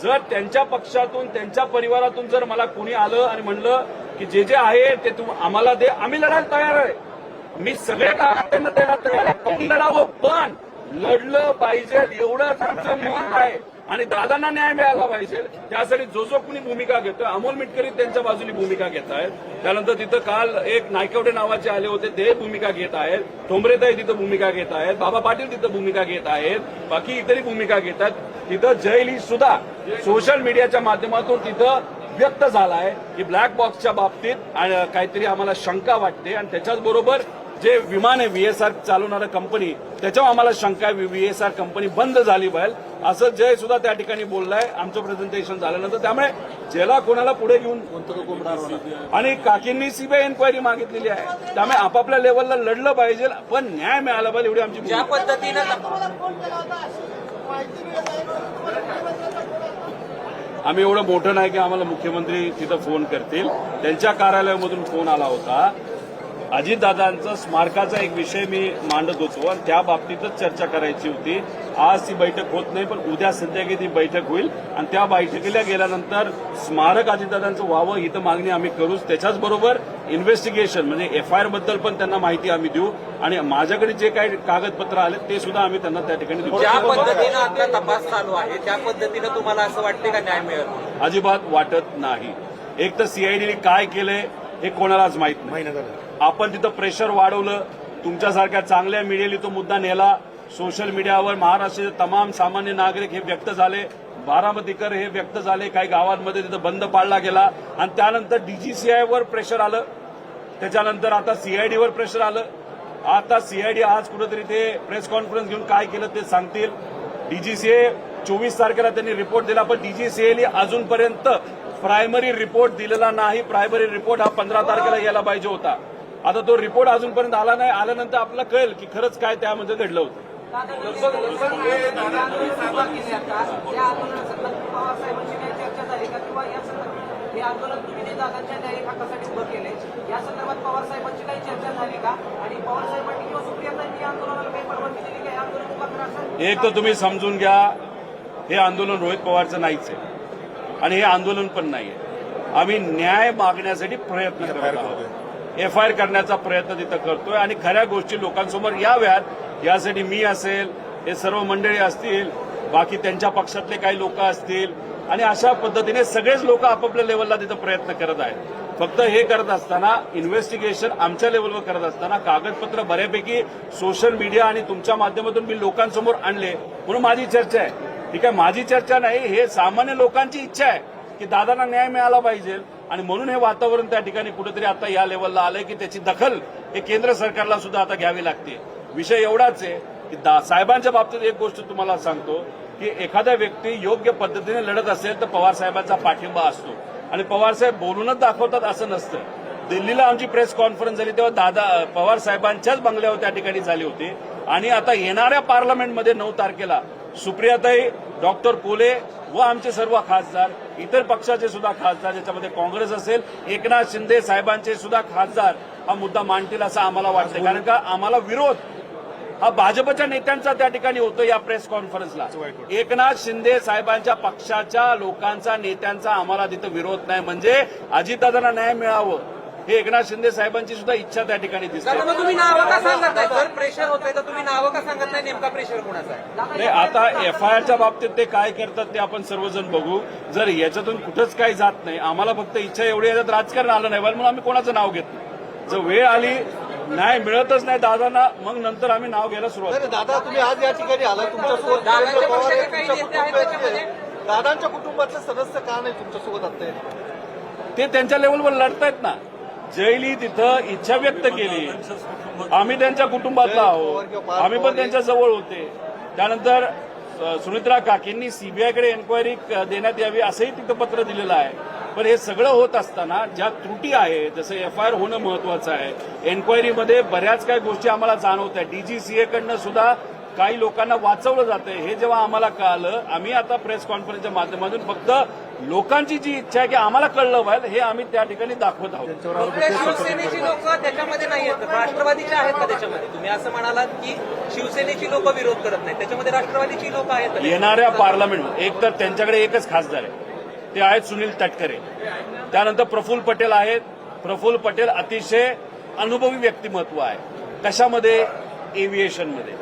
जर त्यांच्या पक्षातून, त्यांच्या परिवारातून जर मला कोणी आलं आणि म्हणलं की जे जे आहे ते आम्हाला दे, आम्ही लढायला तयार आहे. मी सगळे त्यांना द्यायला तयार आहे. लढावं, पण लढलं पाहिजे एवढंच आमचं मत आहे. आणि दादांना न्याय मिळाला पाहिजे, त्यासाठी जो जो कुणी भूमिका घेतोय, अमोल मिटकरी त्यांच्या बाजूनी भूमिका घेत आहेत. त्यानंतर तिथं काल एक नायकवडे नावाचे आले होते, ते भूमिका घेत आहेत. ठोंबरेताई तिथं भूमिका घेत आहेत. बाबा पाटील तिथं भूमिका घेत आहेत. बाकी इतरही भूमिका घेत आहेत. तिथं जयली सुद्धा सोशल मीडियाच्या माध्यमातून तिथं व्यक्त झाला आहे की ब्लॅक बॉक्सच्या बाबतीत काहीतरी आम्हाला शंका वाटते. आणि त्याच्याच बरोबर जे विमान आहे व्हीएसआर चालवणारं कंपनी त्याच्यावर आम्हाला शंका आहे व्हीएसआर कंपनी बंद झाली पाहिजे असं जय सुद्धा त्या ठिकाणी बोललाय आमचं प्रेझेंटेशन झाल्यानंतर. त्यामुळे ज्याला कोणाला पुढे घेऊन आणि काकींनी सीबीआय एन्क्वायरी मागितलेली आहे. त्यामुळे आपापल्या लेवलला लढलं पाहिजे पण न्याय मिळाला पाहिजे एवढी आमची ज्या भूमिका आहे. आम्ही एवढं मोठं नाही की आम्हाला मुख्यमंत्री तिथं फोन करतील. त्यांच्या कार्यालयामधून फोन आला होता. अजितदादांचा स्मारकाचा एक विषय मी मांडत होतो आणि त्या बाबतीतच चर्चा करायची होती. आज ती बैठक होत नाही पण उद्या संध्याकाळी ती बैठक होईल आणि त्या बैठकीला गेल्यानंतर स्मारक अजितदादांचं व्हावं ही तर मागणी आम्ही करूच. त्याच्याच बरोबर इन्व्हेस्टिगेशन म्हणजे एफआयआर बद्दल पण त्यांना माहिती आम्ही देऊ आणि माझ्याकडे जे काही कागदपत्र आले ते सुद्धा आम्ही त्यांना त्या ठिकाणी देऊ. ज्या पद्धतीनं आता तपास चालू आहे त्या पद्धतीनं तुम्हाला असं वाटते का न्याय मिळेल? अजिबात वाटत नाही. एक तर सीआयडीने काय केलंय हे कोणालाच माहित नाही. आपण तिथं प्रेशर वाढवलं. तुमच्यासारख्या चांगल्या मीडियाने तो मुद्दा नेला. सोशल मीडियावर महाराष्ट्राचे तमाम सामान्य नागरिक हे व्यक्त झाले. बारामतीकर हे व्यक्त झाले. काही गावांमध्ये तिथं बंद पाडला गेला आणि त्यानंतर डीजीसीआयवर प्रेशर आलं. त्याच्यानंतर आता सीआयडीवर प्रेशर आलं. आता सीआयडी आज कुठेतरी ते प्रेस कॉन्फरन्स घेऊन काय केलं ते सांगतील. डीजीसीए 24 तारखेला त्यांनी रिपोर्ट दिला पण डीजीसीएने अजूनपर्यंत प्रायमरी रिपोर्ट दिलेला नाही. प्रायमरी रिपोर्ट हा 15 तारखेला यायला पाहिजे होता. आता तो रिपोर्ट अजूनपर्यंत आला नाही. आल्यानंतर आपल्याला कळेल की खरंच काय त्यामध्ये घडलं होतं. आंदोलन तुम्ही जे दादांच्या न्यायिक हक्कासाठी उभं केले या संदर्भात पवार साहेबांची काही चर्चा झाली का आणि पवार साहेबांनी किंवा सुप्रियातांनी या आंदोलनाला काही परवानगी दिली का? या आंदोलन उभा करा. एक तर तुम्ही समजून घ्या हे आंदोलन रोहित पवारचं नाहीच आहे आणि हे आंदोलन पण नाहीये. आम्ही न्याय मागण्यासाठी प्रयत्न करत आहोत. एफआयआर करण्याचा प्रयत्न तिथं करतोय आणि खऱ्या गोष्टी लोकांसमोर याव्यात यासाठी मी असेल हे सर्व मंडळी असतील बाकी त्यांच्या पक्षातले काही लोक असतील आणि अशा पद्धतीने सगळेच लोक आपापल्या लेवलला तिथं प्रयत्न करत आहेत. फक्त हे करत असताना इन्व्हेस्टिगेशन आमच्या लेवलवर करत असताना कागदपत्र बऱ्यापैकी सोशल मीडिया आणि तुमच्या माध्यमातून मी लोकांसमोर आणले म्हणून माझी चर्चा आहे. ठीक आहे माझी चर्चा नाही हे सामान्य लोकांची इच्छा आहे की दादांना न्याय मिळाला पाहिजे आणि म्हणून हे वातावरण त्या ठिकाणी कुठेतरी आता या लेवलला आलंय की त्याची दखल हे केंद्र सरकारला सुद्धा आता घ्यावी लागते. विषय एवढाच आहे की साहेबांच्या बाबतीत एक गोष्ट तुम्हाला सांगतो की एखादा व्यक्ती योग्य पद्धतीने लढत असेल तर पवार साहेबांचा पाठिंबा असतो आणि पवार साहेब बोलूनच दाखवतात असं नसतं. दिल्लीला आमची प्रेस कॉन्फरन्स झाली तेव्हा पवार साहेबांच्याच बंगल्यावर त्या ठिकाणी झाली होती आणि आता येणाऱ्या पार्लमेंटमध्ये 9 तारखेला सुप्रियाताई डॉक्टर कोले व आमचे सर्व खासदार इतर पक्षाचे सुद्धा खासदार ज्याच्यामध्ये काँग्रेस असेल एकनाथ शिंदे साहेबांचे सुद्धा खासदार हा मुद्दा मांडतील असं आम्हाला वाटतं. कारण का आम्हाला विरोध हा भाजपच्या नेत्यांचा त्या ठिकाणी होतो या प्रेस कॉन्फरन्सला. एकनाथ शिंदे साहेबांच्या पक्षाच्या लोकांचा नेत्यांचा आम्हाला तिथं विरोध नाही. म्हणजे अजितदादांना न्याय मिळावं हे एकनाथ शिंदे साहेबांची सुद्धा इच्छा त्या ठिकाणी दिसते. मग तुम्ही नावं का सांगत नाही? जर प्रेशर होतंय तर तुम्ही नावं का सांगत नाही? नेमका प्रेशर कोणाचा आहे? नाही आता एफआयआरच्या बाबतीत ते काय करतात ते आपण सर्वजण बघू. जर याच्यातून कुठंच काही जात नाही आम्हाला फक्त इच्छा एवढी याच्यात राजकारण आलं नाही म्हणून आम्ही कोणाचं नाव घेत नाही. जर वेळ आली न्याय मिळतच नाही दादांना मग नंतर आम्ही नाव घ्यायला सुरुवात नाही, दादा तुम्ही आज या ठिकाणी आला तुमच्यासोबत दादांच्या पवार आहे, पक्षाचे काही तुमच्या नेते आहेत कुटुंबातले त्याच्यामध्ये? आहे. दादांच्या कुटुंबातले सदस्य का नाही तुमच्यासोबत आता? ते त्यांच्या लेवलवर लढतायत ना. जयली तिथं इच्छा व्यक्त केली. आम्ही त्यांच्या कुटुंबातला आहोत. आम्ही पण त्यांच्या जवळ होते. त्यानंतर सुनित्रा काकींनी सीबीआयकडे एन्क्वायरी देण्यात यावी असंही तिथं पत्र दिलेलं आहे. पण हे सगळं होत असताना ज्या त्रुटी आहेत जसं एफआयआर होणं महत्वाचं आहे. एन्क्वायरीमध्ये बऱ्याच काही गोष्टी आम्हाला जाणवत आहेत. डीजीसीएकडनं सुद्धा काही लोकांना वाचवलं जातंय हे जेव्हा आम्हाला कळालं आम्ही आता प्रेस कॉन्फरन्सच्या माध्यमातून फक्त लोकांची जी इच्छा आहे की आम्हाला कळलं पाहिजे हे आम्ही त्या ठिकाणी दाखवत आहोत. फक्त शिवसेनेची लोक त्याच्यामध्ये नाही आहेत. राष्ट्रवादीचे आहेत का त्याच्यामध्ये? तुम्ही असं म्हणालात की शिवसेनेची लोक विरोध करत नाहीत त्याच्यामध्ये राष्ट्रवादीची लोक आहेत का? येणाऱ्या पार्लमेंट एक तर त्यांच्याकडे एकच खासदार आहे ते आहेत सुनील तटकरे. त्यानंतर प्रफुल्ल पटेल आहेत. प्रफुल्ल पटेल अतिशय अनुभवी व्यक्तिमत्व आहे. कशामध्ये? एव्हिएशनमध्ये.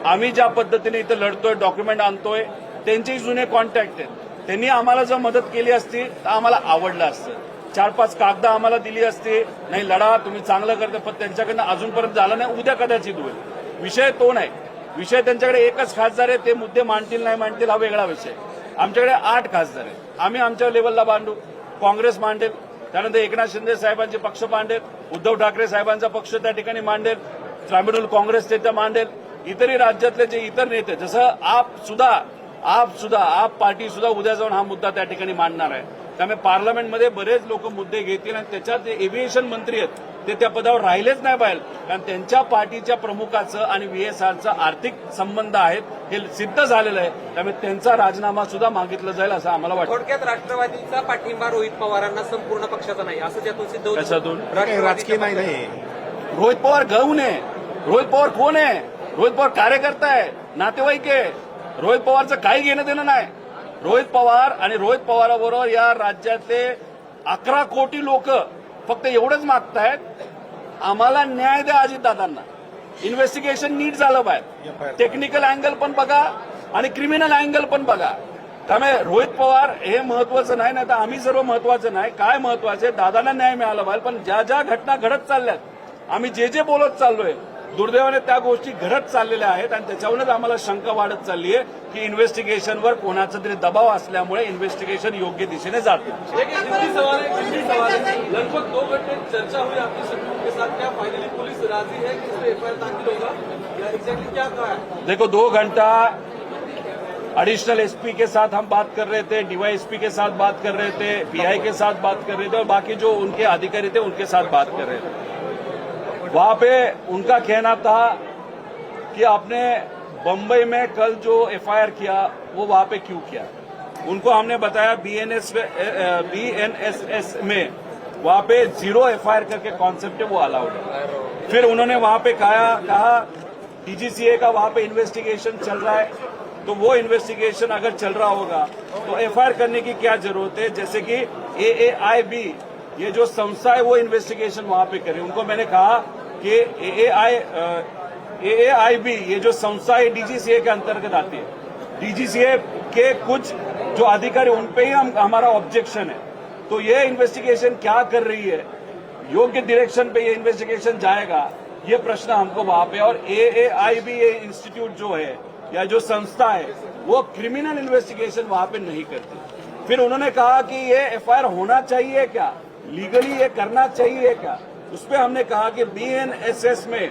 आम्ही ज्या पद्धतीने इथं लढतोय डॉक्युमेंट आणतोय त्यांचे जुने कॉन्टॅक्ट आहेत. त्यांनी आम्हाला जर मदत केली असती तर आम्हाला आवडलं असतं. 4-5 कागद आम्हाला दिली असती नाही लढा तुम्ही चांगलं करता पण त्यांच्याकडनं अजूनपर्यंत झालं नाही. उद्या कदाचित होईल. विषय तो नाही. विषय त्यांच्याकडे एकच खासदार आहे. ते मुद्दे मांडतील नाही मांडतील हा वेगळा विषय. आमच्याकडे 8 खासदार आहेत. आम्ही आमच्या लेवलला मांडू. काँग्रेस मांडेल त्यानंतर एकनाथ शिंदे साहेबांचे पक्ष मांडेल, उद्धव ठाकरे साहेबांचा पक्ष त्या ठिकाणी मांडेल, तृणमूल काँग्रेस ते मांडेल, इतरही राज्यातले जे इतर नेते, जसं आप पार्टी सुद्धा उद्या जाऊन हा मुद्दा त्या ठिकाणी मांडणार आहे. त्यामुळे पार्लमेंटमध्ये बरेच लोक मुद्दे घेतील आणि त्याच्यात जे एव्हिएशन मंत्री आहेत ते त्या पदावर राहिलेच नाही पाहिजे, कारण त्यांच्या पार्टीच्या प्रमुखाचं आणि व्हीएसआरचं आर्थिक संबंध आहेत हे सिद्ध झालेलं आहे. त्यामुळे त्यांचा राजीनामा सुद्धा मागितला जाईल असं आम्हाला वाटतं. थोडक्यात राष्ट्रवादीचा पाठिंबा रोहित पवारांना संपूर्ण पक्षाचा नाही असं ज्यातून सिद्ध होतं. कशातून? राजकीय नाही. रोहित पवार गौण आहे. रोहित पवार कोण आहे? रोहित पवार कार्यकर्ता आहे, नातेवाईक आहे. रोहित पवारचं काही घेणं देणं नाही. रोहित पवार आणि रोहित पवाराबरोबर या राज्यातले 11 कोटी लोक फक्त एवढंच मागतायत, आम्हाला न्याय द्या अजितदादांना. इन्व्हेस्टिगेशन नीट झालं पाहिजे, टेक्निकल अँगल पण बघा आणि क्रिमिनल अँगल पण बघा. त्यामुळे रोहित पवार हे महत्वाचं नाही, तर आम्ही सर्व महत्वाचं नाही. काय महत्वाचं आहे, दादांना न्याय मिळाला पाहिजे. पण ज्या ज्या घटना घडत चालल्यात, आम्ही जे बोलत चाललोय, दुर्दैवाने त्या गोष्टी घडत चाललेल्या आहेत आणि त्याच्यावरूनच आम्हाला शंका वाढत चालली आहे की इन्व्हेस्टिगेशनवर कोणाचा तरी दबाव असल्यामुळे इन्व्हेस्टिगेशन योग्य दिशेने जात नाही. एक हिंदी सवाल है, लगभग 2 घंटे चर्चा हुई आपकी सचिवों के साथ, क्या फाइनली पुलिस राजी है कि इसमें एफआईआर दाखिल होगा या एग्जैक्टली क्या कहा है? देखो 2 घंटा एडिशनल एसपी के साथ हम बात कर रहे थे, डीवाईएसपी के साथ बात कर रहे थे, पीआई के साथ बात कर रहे थे और बाकी जो उनके अधिकारी थे उनके साथ बात कर रहे थे. वहां पे उनका कहना था कि आपने बंबई में कल जो एफआईआर किया वो वहां पे क्यों किया. उनको हमने बताया बीएनएसएस में वहां पे 0 एफआईआर करके कॉन्सेप्ट है वो अलाउड है. फिर उन्होंने वहां पे कहा डीजीसीए का वहां पे इन्वेस्टिगेशन चल रहा है, तो वो इन्वेस्टिगेशन अगर चल रहा होगा तो एफआईआर करने की क्या जरूरत है. जैसे कि AAIB ये जो संस्था है वो इन्वेस्टिगेशन वहां पे करे. उनको मैंने कहा कि AAIB ये जो संस्था है डीजीसीए के अंतर्गत आती है. डीजीसीए के कुछ जो अधिकारी उन पे ही हमारा ऑब्जेक्शन है. तो ये इन्वेस्टिगेशन क्या कर रही है, योग्य डायरेक्शन पे ये इन्वेस्टिगेशन जाएगा, ये प्रश्न हमको वहां पे. और AAIB ये इंस्टीट्यूट जो है या जो संस्था है वो क्रिमिनल इन्वेस्टिगेशन वहां पे नहीं करती. फिर उन्होंने कहा कि ये एफआईआर होना चाहिए क्या, लीगली ये करना चाहिए क्या. उस पर हमने कहा कि बीएनएसएस में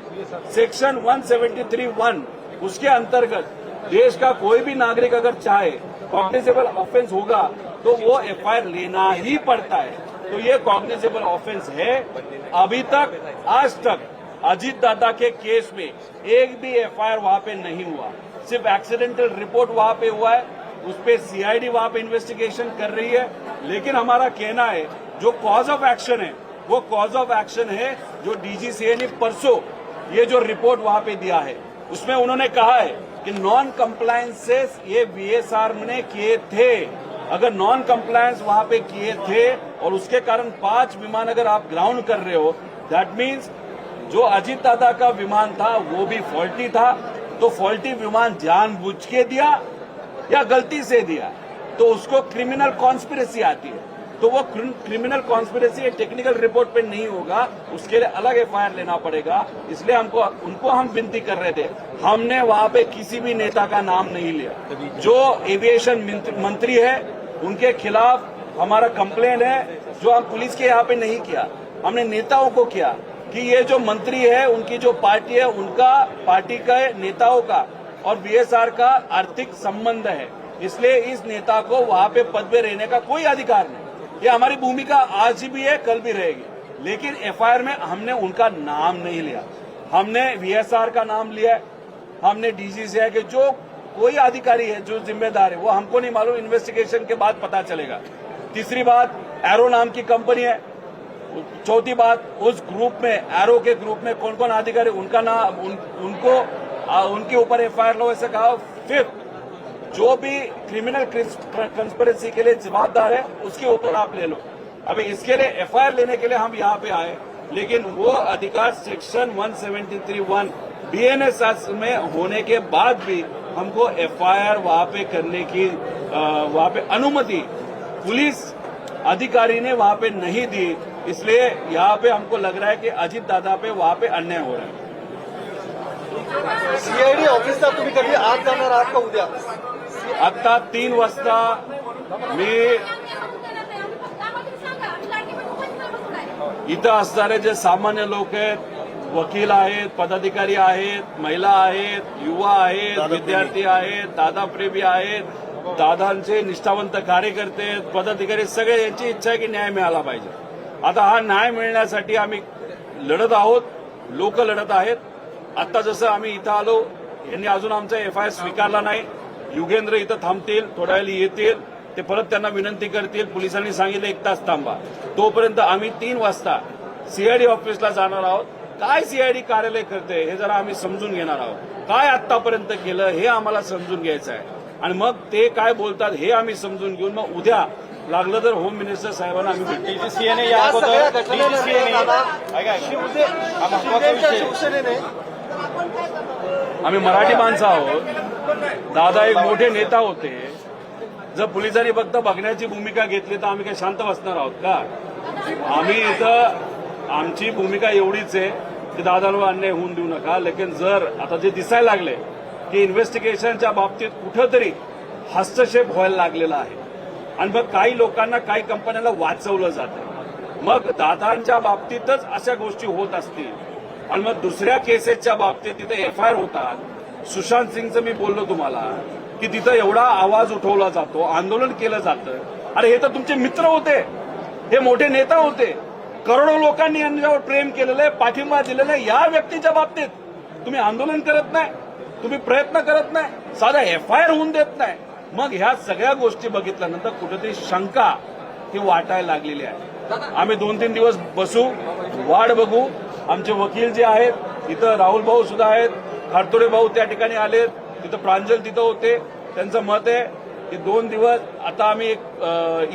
सेक्शन 173(1) उसके अंतर्गत देश का कोई भी नागरिक अगर चाहे कॉग्निजेबल ऑफेंस होगा तो वो एफआईआर लेना ही पड़ता है. तो ये कॉग्निजेबल ऑफेंस है. अभी तक आज तक अजीत दादा के केस में एक भी एफआईआर वहां पे नहीं हुआ. सिर्फ एक्सीडेंटल रिपोर्ट वहां पे हुआ है, उस पर सीआईडी वहां पे इन्वेस्टिगेशन कर रही है. लेकिन हमारा कहना है जो कॉज ऑफ एक्शन है वो कॉज ऑफ एक्शन है जो डीजीसीए ने परसों ये जो रिपोर्ट वहां पे दिया है उसमें उन्होंने कहा है कि नॉन कंप्लायंसेस ये वीएसआर ने किए थे. अगर नॉन कंप्लायंस वहां पे किए थे और उसके कारण 5 विमान अगर आप ग्राउंड कर रहे हो, दैट मीन्स जो अजीत दादा का विमान था वो भी फॉल्टी था. तो फॉल्टी विमान जानबूझ के दिया या गलती से दिया तो उसको क्रिमिनल कॉन्स्पिरेसी आती है. तो वो क्रिमिनल कॉन्स्पिरेसी टेक्निकल रिपोर्ट पे नहीं होगा, उसके लिए अलग एफआईआर लेना पड़ेगा. इसलिए उनको हम विनती कर रहे थे. हमने वहां पे किसी भी नेता का नाम नहीं लिया. जो एविएशन मंत्री है उनके खिलाफ हमारा कंप्लेन है, जो हम पुलिस के यहाँ पे नहीं किया, हमने नेताओं को किया कि ये जो मंत्री है उनकी जो पार्टी है उनका पार्टी का नेताओं का और बीएसआर का आर्थिक संबंध है, इसलिए इस नेता को वहां पे पद पे रहने का कोई अधिकार नहीं. ये हमारी भूमिका आज भी है, कल भी रहेगी. लेकिन एफआईआर में हमने उनका नाम नहीं लिया. हमने वीएसआर का नाम लिया है, हमने डीजीसीए के जो कोई अधिकारी है जो जिम्मेदार है वो हमको नहीं मालूम, इन्वेस्टिगेशन के बाद पता चलेगा. तीसरी बात, एरो नाम की कंपनी है. चौथी बात, उस ग्रुप में एरो के ग्रुप में कौन कौन अधिकारी उनका नाम उनके ऊपर एफआईआर लो ऐसे कहा. फिफ्थ, जो भी क्रिमिनल कंस्पिरेसी के लिए जवाबदार है उसके ऊपर आप ले लो. अभी इसके लिए एफआईआर लेने के लिए हम यहाँ पे आए, लेकिन वो अधिकार सेक्शन 173(1) बीएनएसएस में होने के बाद भी हमको एफआईआर वहां पे करने की वहां पे अनुमति पुलिस अधिकारी ने वहां पे नहीं दी. इसलिए यहाँ पे हमको लग रहा है कि अजित दादा पे वहां पे अन्याय हो रहा है. सीआयडी ऑफिसला तुम्ही कधी आज जाणार आहात का उद्या? आता 3 वाजता मी इथं असणारे जे सामान्य लोक आहेत, वकील आहेत, पदाधिकारी आहेत, महिला आहेत, युवा आहेत, विद्यार्थी आहेत, दादाप्रेमी आहेत, दादांचे निष्ठावंत कार्यकर्ते आहेत, पदाधिकारी, सगळे यांची इच्छा आहे की न्याय मिळाला पाहिजे. आता हा न्याय मिळण्यासाठी आम्ही लढत आहोत, लोक लढत आहेत. आता जसं आम्ही इथं आलो, यांनी अजून आमचा एफआयआर स्वीकारला नाही. युगेंद्र इथं थांबतील, थोड्या वेळी येतील, ते परत त्यांना विनंती करतील. पोलिसांनी सांगितलं 1 तास थांबा. तोपर्यंत आम्ही 3 वाजता सीआयडी ऑफिसला जाणार आहोत. काय सीआयडी कार्यालय करते हे जरा आम्ही समजून घेणार आहोत. काय आतापर्यंत केलं हे आम्हाला समजून घ्यायचं आहे आणि मग ते काय बोलतात हे आम्ही समजून घेऊन मग उद्या लागलं तर होम मिनिस्टर साहेबांना आम्ही भेटू. डीजीसीएने या या सगळ्या अगोदर घटनेनंतर दादा, हा महत्वाचा शिंदेच्या विषय. शिवसेनेने आम्ही मराठी माणसं आहोत. दादा एक मोठे नेता होते. जर पोलिसांनी फक्त बघण्याची भूमिका घेतली तर आम्ही काय शांत बसणार आहोत का? आम्ही इथं आमची भूमिका एवढीच आहे की दादांवर अन्याय होऊन देऊ नका. लेकिन जर आता जे दिसायला लागले की इन्व्हेस्टिगेशनच्या बाबतीत कुठंतरी हस्तक्षेप व्हायला लागलेला आहे आणि मग काही लोकांना, काही कंपन्यांना वाचवलं जातं. मग दादांच्या बाबतीतच अशा गोष्टी होत असतील आणि मग दुसऱ्या केसेसच्या बाबतीत तिथे एफआयआर होतात. सुशांत सिंगचं मी बोललो तुम्हाला की तिथं एवढा आवाज उठवला जातो, आंदोलन केलं जातं. अरे हे तर तुमचे मित्र होते, हे मोठे नेता होते. करोडो लोकांनी यांच्यावर प्रेम केलेलं आहे, पाठिंबा दिलेला आहे. या व्यक्तीच्या बाबतीत तुम्ही आंदोलन करत नाही, तुम्ही प्रयत्न करत नाही, साधा एफआयआर होऊन देत नाही. मग ह्या सगळ्या गोष्टी बघितल्यानंतर कुठेतरी शंका ही वाटायला लागलेली आहे. आम्ही 2-3 दिवस बसू, वाट बघू. आमचे वकील जे आहेत इथं, राहुल भाऊ सुद्धा आहेत, खारतोडे भाऊ त्या ठिकाणी आलेत, तिथं प्रांजल तिथं होते. त्यांचं मत आहे की 2 दिवस आता आम्ही एक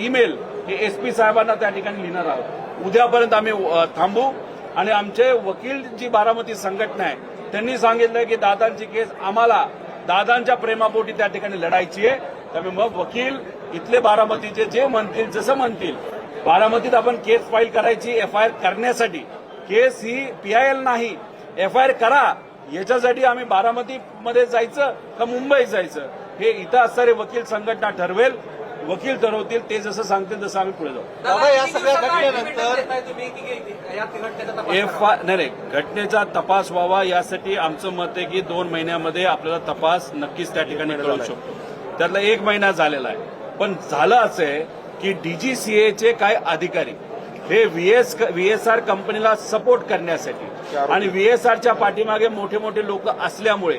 ईमेल हे एसपी साहेबांना त्या ठिकाणी लिहिणार आहोत. उद्यापर्यंत आम्ही थांबू आणि आमचे वकील जी बारामती संघटना आहे त्यांनी सांगितलं की दादांची केस आम्हाला दादांच्या प्रेमापोटी त्या ठिकाणी लढायची आहे. त्यामुळे मग वकील इथले बारामतीचे जे म्हणतील, जसं म्हणतील, बारामतीत आपण केस फाईल करायची एफआयआर करण्यासाठी. केस ही पीआयएल नाही, एफआयआर करा. याच्यासाठी आम्ही बारामतीमध्ये जायचं का मुंबईत जायचं हे इथं असणारे वकील संघटना ठरवेल. वकील ठरवतील, ते जसं सांगतील तसं आम्ही पुढे जाऊ. दादा, या सगळ्या घटनेनंतर नाही, घटनेचा तपास व्हावा यासाठी आमचं मत आहे की 2 महिन्यामध्ये आपल्याला तपास नक्कीच त्या ठिकाणी करू शकतो. त्यातला 1 महिना झालेला आहे. पण झालं असं आहे की डीजीसीएचे काही अधिकारी हे व्हीएसआर कंपनीला सपोर्ट करण्यासाठी आणि व्हीएसआरच्या पाठीमागे मोठे मोठे लोक असल्यामुळे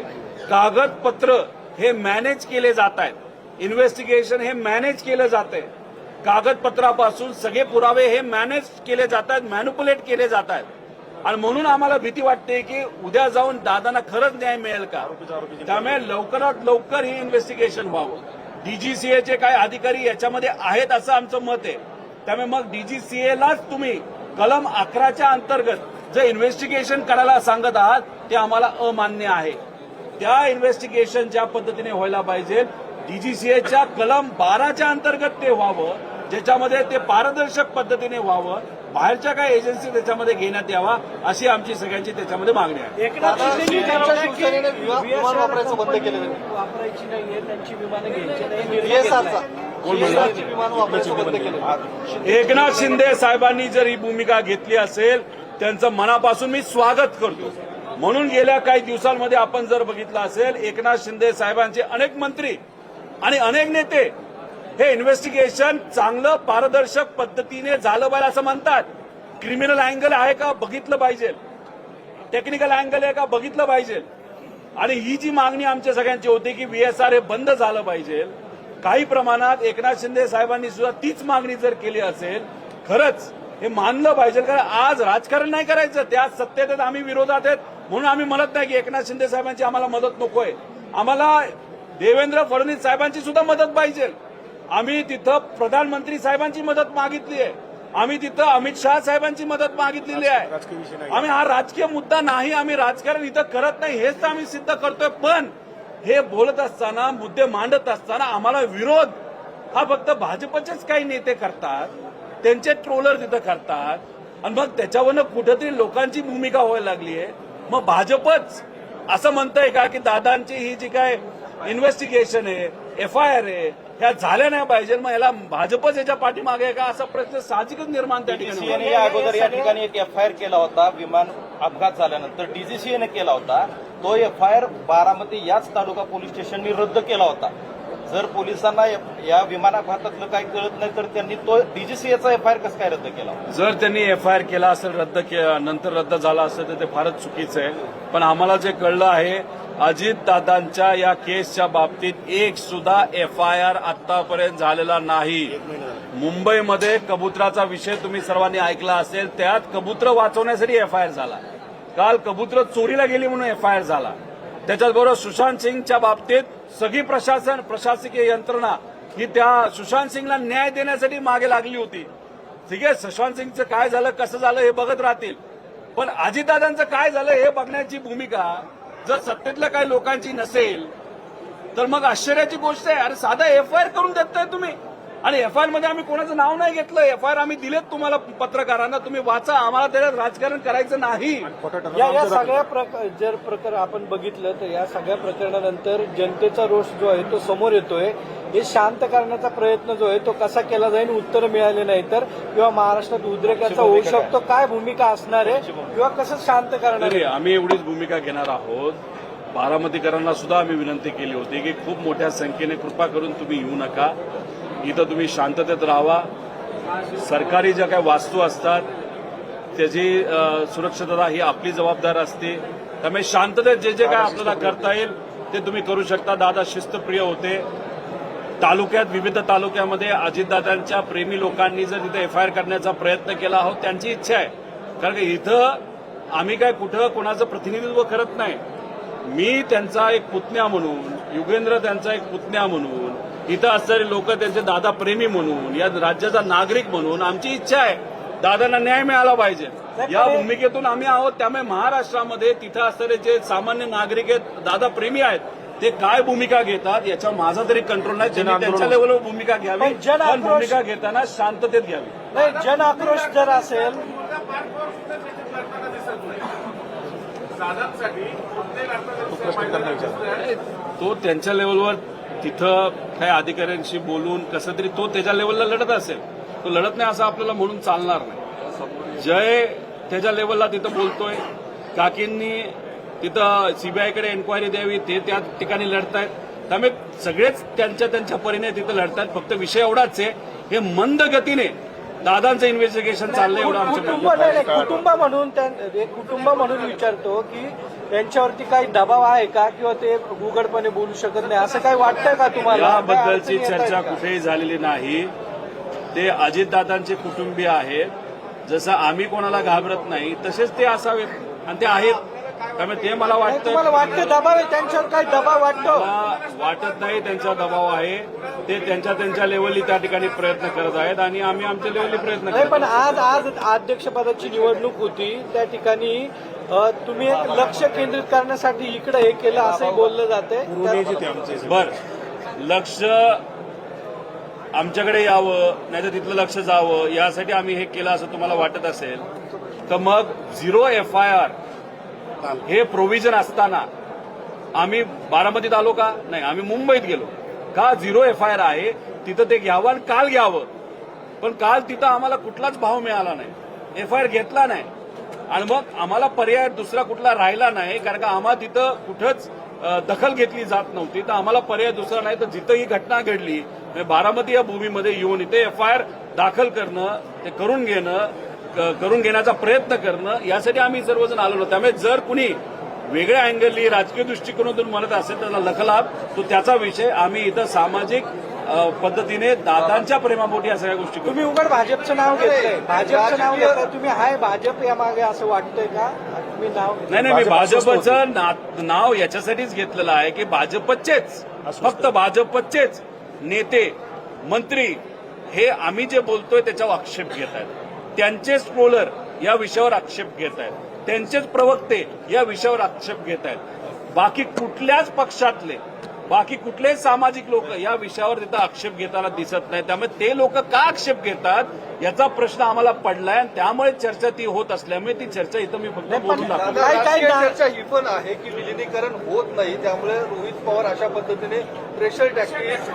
कागदपत्र हे मॅनेज केले जात आहेत. इन्व्हेस्टिगेशन हे मॅनेज केलं जात आहे. कागदपत्रापासून सगळे पुरावे हे मॅनेज केले जात आहेत, मॅन्युप्युलेट केले जात आहेत. आणि म्हणून आम्हाला भीती वाटते की उद्या जाऊन दादांना खरंच न्याय मिळेल का. त्यामुळे लवकरात लवकर हे इन्व्हेस्टिगेशन व्हावं. डीजीसीएचे काही अधिकारी याच्यामध्ये आहेत असं आमचं मत आहे. त्यामुळे मग डीजीसीएलाच तुम्ही कलम 11च्या अंतर्गत जे इन्व्हेस्टिगेशन करायला सांगत आहात ते आम्हाला अमान्य आहे. त्या इन्व्हेस्टिगेशन ज्या पद्धतीने व्हायला पाहिजे, डीजीसीएच्या कलम 12च्या अंतर्गत ते व्हावं, ज्याच्यामध्ये ते पारदर्शक पद्धतीने व्हावं. बाहेरच्या काही एजन्सी त्याच्यामध्ये घेण्यात यावा अशी आमची सगळ्यांची त्याच्यामध्ये मागणी आहे. दादा, शिंदेच्या शिवसेनेने विमान वापरायचं बंद केलेलं आहे. वापरायची नाहीये, त्यांची विमानं घ्यायची नाही. VSRची विमानं वापरायचं बंद केलेलं आहे. एकनाथ शिंदे साहेबांनी जर ही भूमिका घेतली असेल त्यांचं मनापासून मी स्वागत करतो. म्हणून गेल्या काही दिवसांमध्ये आपण जर बघितलं असेल, एकनाथ शिंदे साहेबांचे अनेक मंत्री आणि अनेक नेते हे इन्व्हेस्टिगेशन चांगलं पारदर्शक पद्धतीने झालं पाहिजे असं म्हणतात. क्रिमिनल अँगल आहे का बघितलं पाहिजे, टेक्निकल अँगल आहे का बघितलं पाहिजे. आणि ही जी मागणी आमच्या सगळ्यांची होती की व्हीएसआर हे बंद झालं पाहिजे, काही प्रमाणात एकनाथ शिंदे साहेबांनी सुद्धा तीच मागणी जर केली असेल, खरंच हे मानलं पाहिजे. कारण आज राजकारण नाही करायचं, त्या सत्तेत आहेत, आम्ही विरोधात आहेत. म्हणून आम्ही म्हणत नाही की एकनाथ शिंदे साहेबांची आम्हाला मदत नकोय. आम्हाला देवेंद्र फडणवीस साहेबांची सुद्धा मदत पाहिजे. आम्ही तिथं प्रधानमंत्री साहेबांची मदत मागितली आहे, आम्ही तिथं अमित शहा साहेबांची मदत मागितलेली आहे. आम्ही हा राजकीय मुद्दा नाही, आम्ही राजकारण इथं करत नाही हेच तर आम्ही सिद्ध करतोय. पण हे बोलत असताना, मुद्दे मांडत असताना आम्हाला विरोध हा फक्त भाजपचेच काही नेते करतात, त्यांचे ट्रोलर तिथं करतात आणि मग त्याच्यावरनं कुठेतरी लोकांची भूमिका व्हायला लागली आहे. मग भाजपच असं म्हणतंय का की दादांची ही जी काय इन्व्हेस्टिगेशन आहे FIR आहे, ह्या झाल्या नाही पाहिजे, मग याला भाजपच याच्या पाठीमागे आहे का असा प्रश्न साहजिकच निर्माण त्या ठिकाणी होतो. डीजीसीएने या अगोदर या ठिकाणी एक FIR केला होता. विमान अपघात झाल्यानंतर डीजीसीएने केला होता. तो FIR बारामती याच तालुका पोलीस स्टेशननी रद्द केला होता. जर पोलिसांना या विमान अपघातातलं काही कळत नाही तर त्यांनी तो डीजीसीएचा FIR कसं काय रद्द केला? जर त्यांनी FIR केला असेल, नंतर रद्द झाला असेल तर ते फारच चुकीचं आहे. पण आम्हाला जे कळलं आहे, अजितदादांच्या या केसच्या बाबतीत एक सुद्धा FIR आतापर्यंत झालेला नाही. मुंबईमध्ये कबुतराचा विषय तुम्ही सर्वांनी ऐकला असेल, त्यात कबुतर वाचवण्यासाठी FIR झाला. काल कबुतर चोरीला गेली म्हणून FIR झाला. त्याच्याचबरोबर सुशांत सिंगच्या बाबतीत सगळी प्रशासकीय यंत्रणा ही त्या सुशांत सिंगला न्याय देण्यासाठी मागे लागली होती. ठीक आहे, सुशांत सिंगचं काय झालं, कसं झालं हे बघत राहतील, पण अजितदादांचं काय झालं हे बघण्याची भूमिका जर सत्तेतल्या काही लोकांची नसेल तर मग आश्चर्याची गोष्ट आहे. अरे साधा FIR करून देताय तुम्ही, आणि FIR मध्ये आम्ही कोणाचं नाव नाही घेतलं. FIR आम्ही दिलेत तुम्हाला पत्रकारांना, तुम्ही वाचा. आम्हाला त्याच्यात राजकारण करायचं नाही. या सगळ्या जर प्रकरण आपण बघितलं तर या सगळ्या प्रकरणानंतर जनतेचा रोष जो आहे तो समोर येतोय. हे शांत करण्याचा प्रयत्न जो आहे तो कसा केला जाईल, उत्तर मिळाले नाही तर किंवा महाराष्ट्रात उद्रेकाचा होऊ शकतो, काय भूमिका असणार आहे किंवा कसं शांत करणार आहे? आम्ही एवढीच भूमिका घेणार आहोत. बारामतीकरांना सुद्धा आम्ही विनंती केली होती की खूप मोठ्या संख्येने कृपा करून तुम्ही येऊ नका, इथं तुम्ही शांततेत राहावा. सरकारी ज्या काही वास्तू असतात त्याची सुरक्षितता ही आपली जबाबदार असते. त्यामुळे शांततेत जे जे काय आपल्याला करता येईल ते तुम्ही करू शकता. दादा शिस्तप्रिय होते. तालुक्यात, विविध तालुक्यामध्ये अजितदादांच्या प्रेमी लोकांनी जर तिथे FIR करण्याचा प्रयत्न केला आहोत, त्यांची इच्छा आहे. कारण की इथं आम्ही काय कुठं कोणाचं प्रतिनिधित्व करत नाही. मी त्यांचा एक पुतण्या म्हणून, युगेंद्र त्यांचा एक पुतण्या म्हणून, इथं असणारे लोक त्यांचे दादा प्रेमी म्हणून, या राज्याचा नागरिक म्हणून आमची इच्छा आहे दादांना न्याय मिळाला पाहिजे. या भूमिकेतून आम्ही आहोत. त्यामुळे महाराष्ट्रामध्ये तिथं असणारे जे सामान्य नागरिक आहेत, दादा प्रेमी आहेत, ते काय भूमिका घेतात याचा माझा तरी कंट्रोल नाही. त्यांनी त्यांच्या लेवलवर भूमिका घ्यावी, पण भूमिका घेताना शांततेत घ्यावी. नाही, जन आक्रोश जर असेल तो त्यांच्या लेवलवर तिथं काही अधिकाऱ्यांशी बोलून कसं तरी तो त्याच्या लेवलला लढत असेल. तो लढत नाही असं आपल्याला म्हणून चालणार नाही. जय त्याच्या लेवलला तिथं बोलतोय. काकींनी तिथं सीबीआयकडे एन्क्वायरी द्यावी, ते त्या ठिकाणी लढतायत. त्यामुळे सगळेच त्यांच्या त्यांच्या परीने तिथं लढतायत. फक्त विषय एवढाच आहे, हे मंद गतीने दादांचं इन्व्हेस्टिगेशन चाललंय एवढं आमचं कुटुंब म्हणून विचारतो की त्यांच्यावरती काही दबाव आहे का किंवा ते उघडपणे बोलू शकत नाही असं काही वाटतंय का तुम्हाला? याबद्दलची चर्चा कुठेही झालेली नाही. ते अजितदादांचे कुटुंबीय आहेत. जसं आम्ही कोणाला घाबरत नाही तसेच ते असावेत आणि ते आहेत. त्यामुळे ते मला तुम्हाला वाटतं दबाव आहे त्यांच्यावर, काही दबाव वाटतो? वाटत नाही त्यांचा दबाव आहे. ते त्यांच्या त्यांच्या लेवलनी त्या ठिकाणी प्रयत्न करत आहेत आणि आम्ही आमच्या लेवलनी प्रयत्न करतो. पण आज अध्यक्षपदाची निवडणूक होती, त्या ठिकाणी तुम्ही एक लक्ष केंद्रित करण्यासाठी इकडे हे केलं असंही बोललं जाते. बर, लक्ष आमच्याकडे यावं नाही तर तिथलं लक्ष जावं यासाठी आम्ही हे केलं असं तुम्हाला वाटत असेल तर मग 0 FIR हे प्रोव्हिजन असताना आम्ही बारामतीत आलो का? नाही, आम्ही मुंबईत गेलो का? 0 FIR आहे तिथं ते घ्यावं आणि काल घ्यावं. पण काल तिथं आम्हाला कुठलाच भाव मिळाला नाही, FIR घेतला नाही आणि मग आम्हाला पर्याय दुसरा कुठला राहिला नाही. कारण का आम्हाला तिथं कुठंच दखल घेतली जात नव्हती, तर आम्हाला पर्याय दुसरा नाही. तर जिथं ही घटना घडली बारामती या भूमीमध्ये येऊन इथे FIR दाखल करणं, ते करून घेण्याचा प्रयत्न करणं यासाठी आम्ही सर्वजण आलो. त्यामुळे जर कुणी वेगळ्या अँगलनी राजकीय दृष्टिकोनातून म्हणत असेल त्याला लखलाभ, तो त्याचा विषय. आम्ही इथं सामाजिक पद्धतीने दादांच्या प्रेमापोटी या सगळ्या गोष्टी. तुम्ही उघड भाजपचं नाव घेतलंय, भाजपचं नाव घेतलंय, तुम्ही हाय भाजप या मागे असं वाटतंय का? तुम्ही नाव नाही, मी भाजपचं नाव याच्यासाठीच घेतलेलं आहे की भाजपचेच, फक्त भाजपचेच नेते मंत्री हे आम्ही जे बोलतोय त्याच्यावर आक्षेप घेत आहेत. त्यांचेच ट्रोलर या विषयावर आक्षेप घेत आहेत, त्यांचेच प्रवक्ते या विषयावर आक्षेप घेत आहेत. बाकी कुठल्याच पक्षातले बाकी कुठलेच सामाजिक लोक या विषयावर तिथं आक्षेप घेताना दिसत नाही. त्यामुळे ते लोक का आक्षेप घेतात याचा प्रश्न आम्हाला पडलाय आणि त्यामुळे चर्चा ती होत असल्यामुळे ती चर्चा इथं मी फक्त बोलून दाखवतो. काय चर्चा ही पण आहे की विलिनीकरण होत नाही, त्यामुळे रोहित पवार अशा पद्धतीने प्रेशर टॅक्टिक्स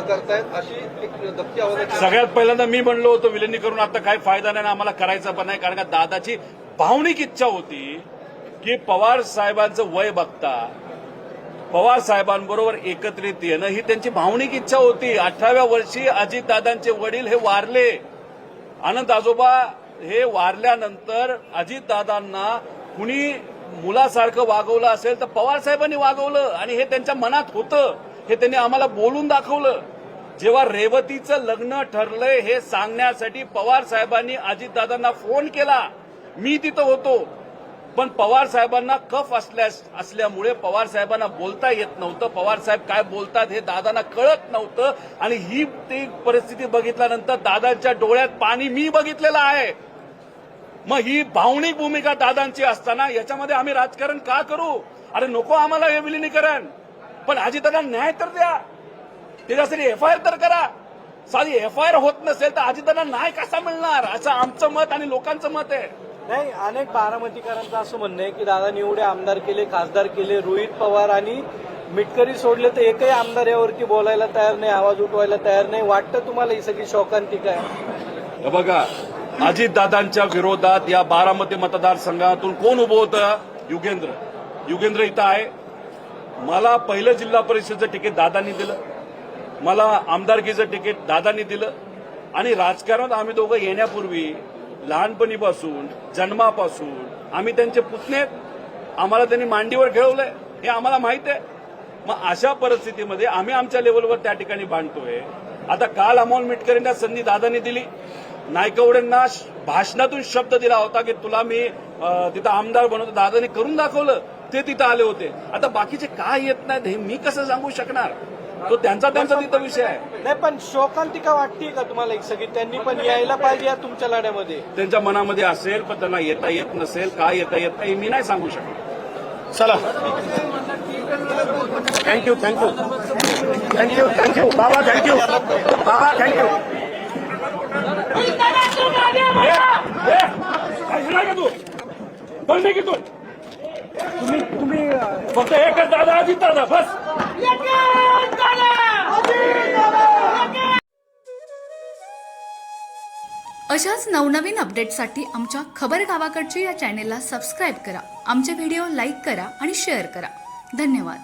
करतायत अशी एक धक्की आवाज. सगळ्यात पहिल्यांदा मी म्हणलो होतो विलिनीकरण आता काही फायदा नाही, आम्हाला करायचा पण नाही. कारण का दादाची भावनिक इच्छा होती की पवार साहेबांचं वय बघता पवार साहेबांबरोबर एकत्रित येणं ही त्यांची भावनिक इच्छा होती. 18व्या वर्षी अजितदादांचे वडील हे वारले. आनंद आजोबा हे वारल्यानंतर अजितदादांना कुणी मुलासारखं वागवलं असेल तर पवार साहेबांनी वागवलं आणि हे त्यांच्या मनात होतं. हे त्यांनी आम्हाला बोलून दाखवलं. जेव्हा रेवतीचं लग्न ठरलंय हे सांगण्यासाठी पवार साहेबांनी अजितदादांना फोन केला. मी तिथं होतो. पण पवार साहेबांना कफ असल्यामुळे पवार साहेबांना बोलता येत नव्हतं. पवार साहेब काय बोलतात हे दादांना कळत नव्हतं आणि ही ती परिस्थिती बघितल्यानंतर दादांच्या डोळ्यात पाणी मी बघितलेलं आहे. मग ही भावनिक भूमिका दादांची असताना याच्यामध्ये आम्ही राजकारण का करू? अरे नको आम्हाला हे विलिनीकरण, पण अजितदादा न्याय तर द्या. त्याच्यासाठी एफआयआर तर करा. साधी एफआयआर होत नसेल तर अजितदादा न्याय कसा मिळणार असं आमचं मत आणि लोकांचं मत आहे. नाही, अनेक बारामतीकरांचं असं म्हणणं आहे की दादांनी एवढे आमदार केले, खासदार केले, रोहित पवार आणि मिटकरी सोडले तर एकही आमदार यावरती बोलायला तयार नाही, आवाज उठवायला तयार नाही. वाटतं तुम्हाला ही सगळी शोकांतिका आहे? हे बघा, अजितदादांच्या विरोधात या बारामती मतदारसंघातून कोण उभं होतं? युगेंद्र इथं आहे. मला पहिलं जिल्हा परिषदेचं तिकीट दादांनी दिलं, मला आमदारकीचं तिकीट दादांनी दिलं आणि राजकारणात आम्ही दोघं येण्यापूर्वी लहानपणीपासून जन्मापासून आम्ही त्यांचे पुतणे, आम्हाला त्यांनी मांडीवर खेळवलंय हे आम्हाला माहित आहे. मग अशा परिस्थितीमध्ये आम्ही आमच्या लेवलवर त्या ठिकाणी बांधतोय. आता काल अमोल मिटकरींना संधी दादांनी दिली. नायकवडेंना भाषणातून शब्द दिला होता की तुला मी तिथं आमदार बनवतो. दादांनी करून दाखवलं, ते तिथं आले होते. आता बाकीचे काय येत नाहीत हे मी कसं सांगू शकणार? तो त्यांचा तिथं विषय आहे. नाही, पण शोकांतिका वाटते का तुम्हाला ही सगळी? त्यांनी पण यायला पाहिजे या तुमच्या लढ्यामध्ये. त्यांच्या मनामध्ये असेल पण त्यांना येता येत नसेल, काय येता येत नाही मी नाही सांगू शकत. चला, थँक्यू बाबा, थँक्यू बाबा, थँक्यू. तू पण नाही की तुम्ही फक्त एकच दादा अजित दादा बस. अशाच नवनवीन अपडेट्ससाठी आमच्या खबर गावाकडची या चॅनेलला सबस्क्राईब करा. आमचे व्हिडिओ लाईक करा आणि शेअर करा. धन्यवाद.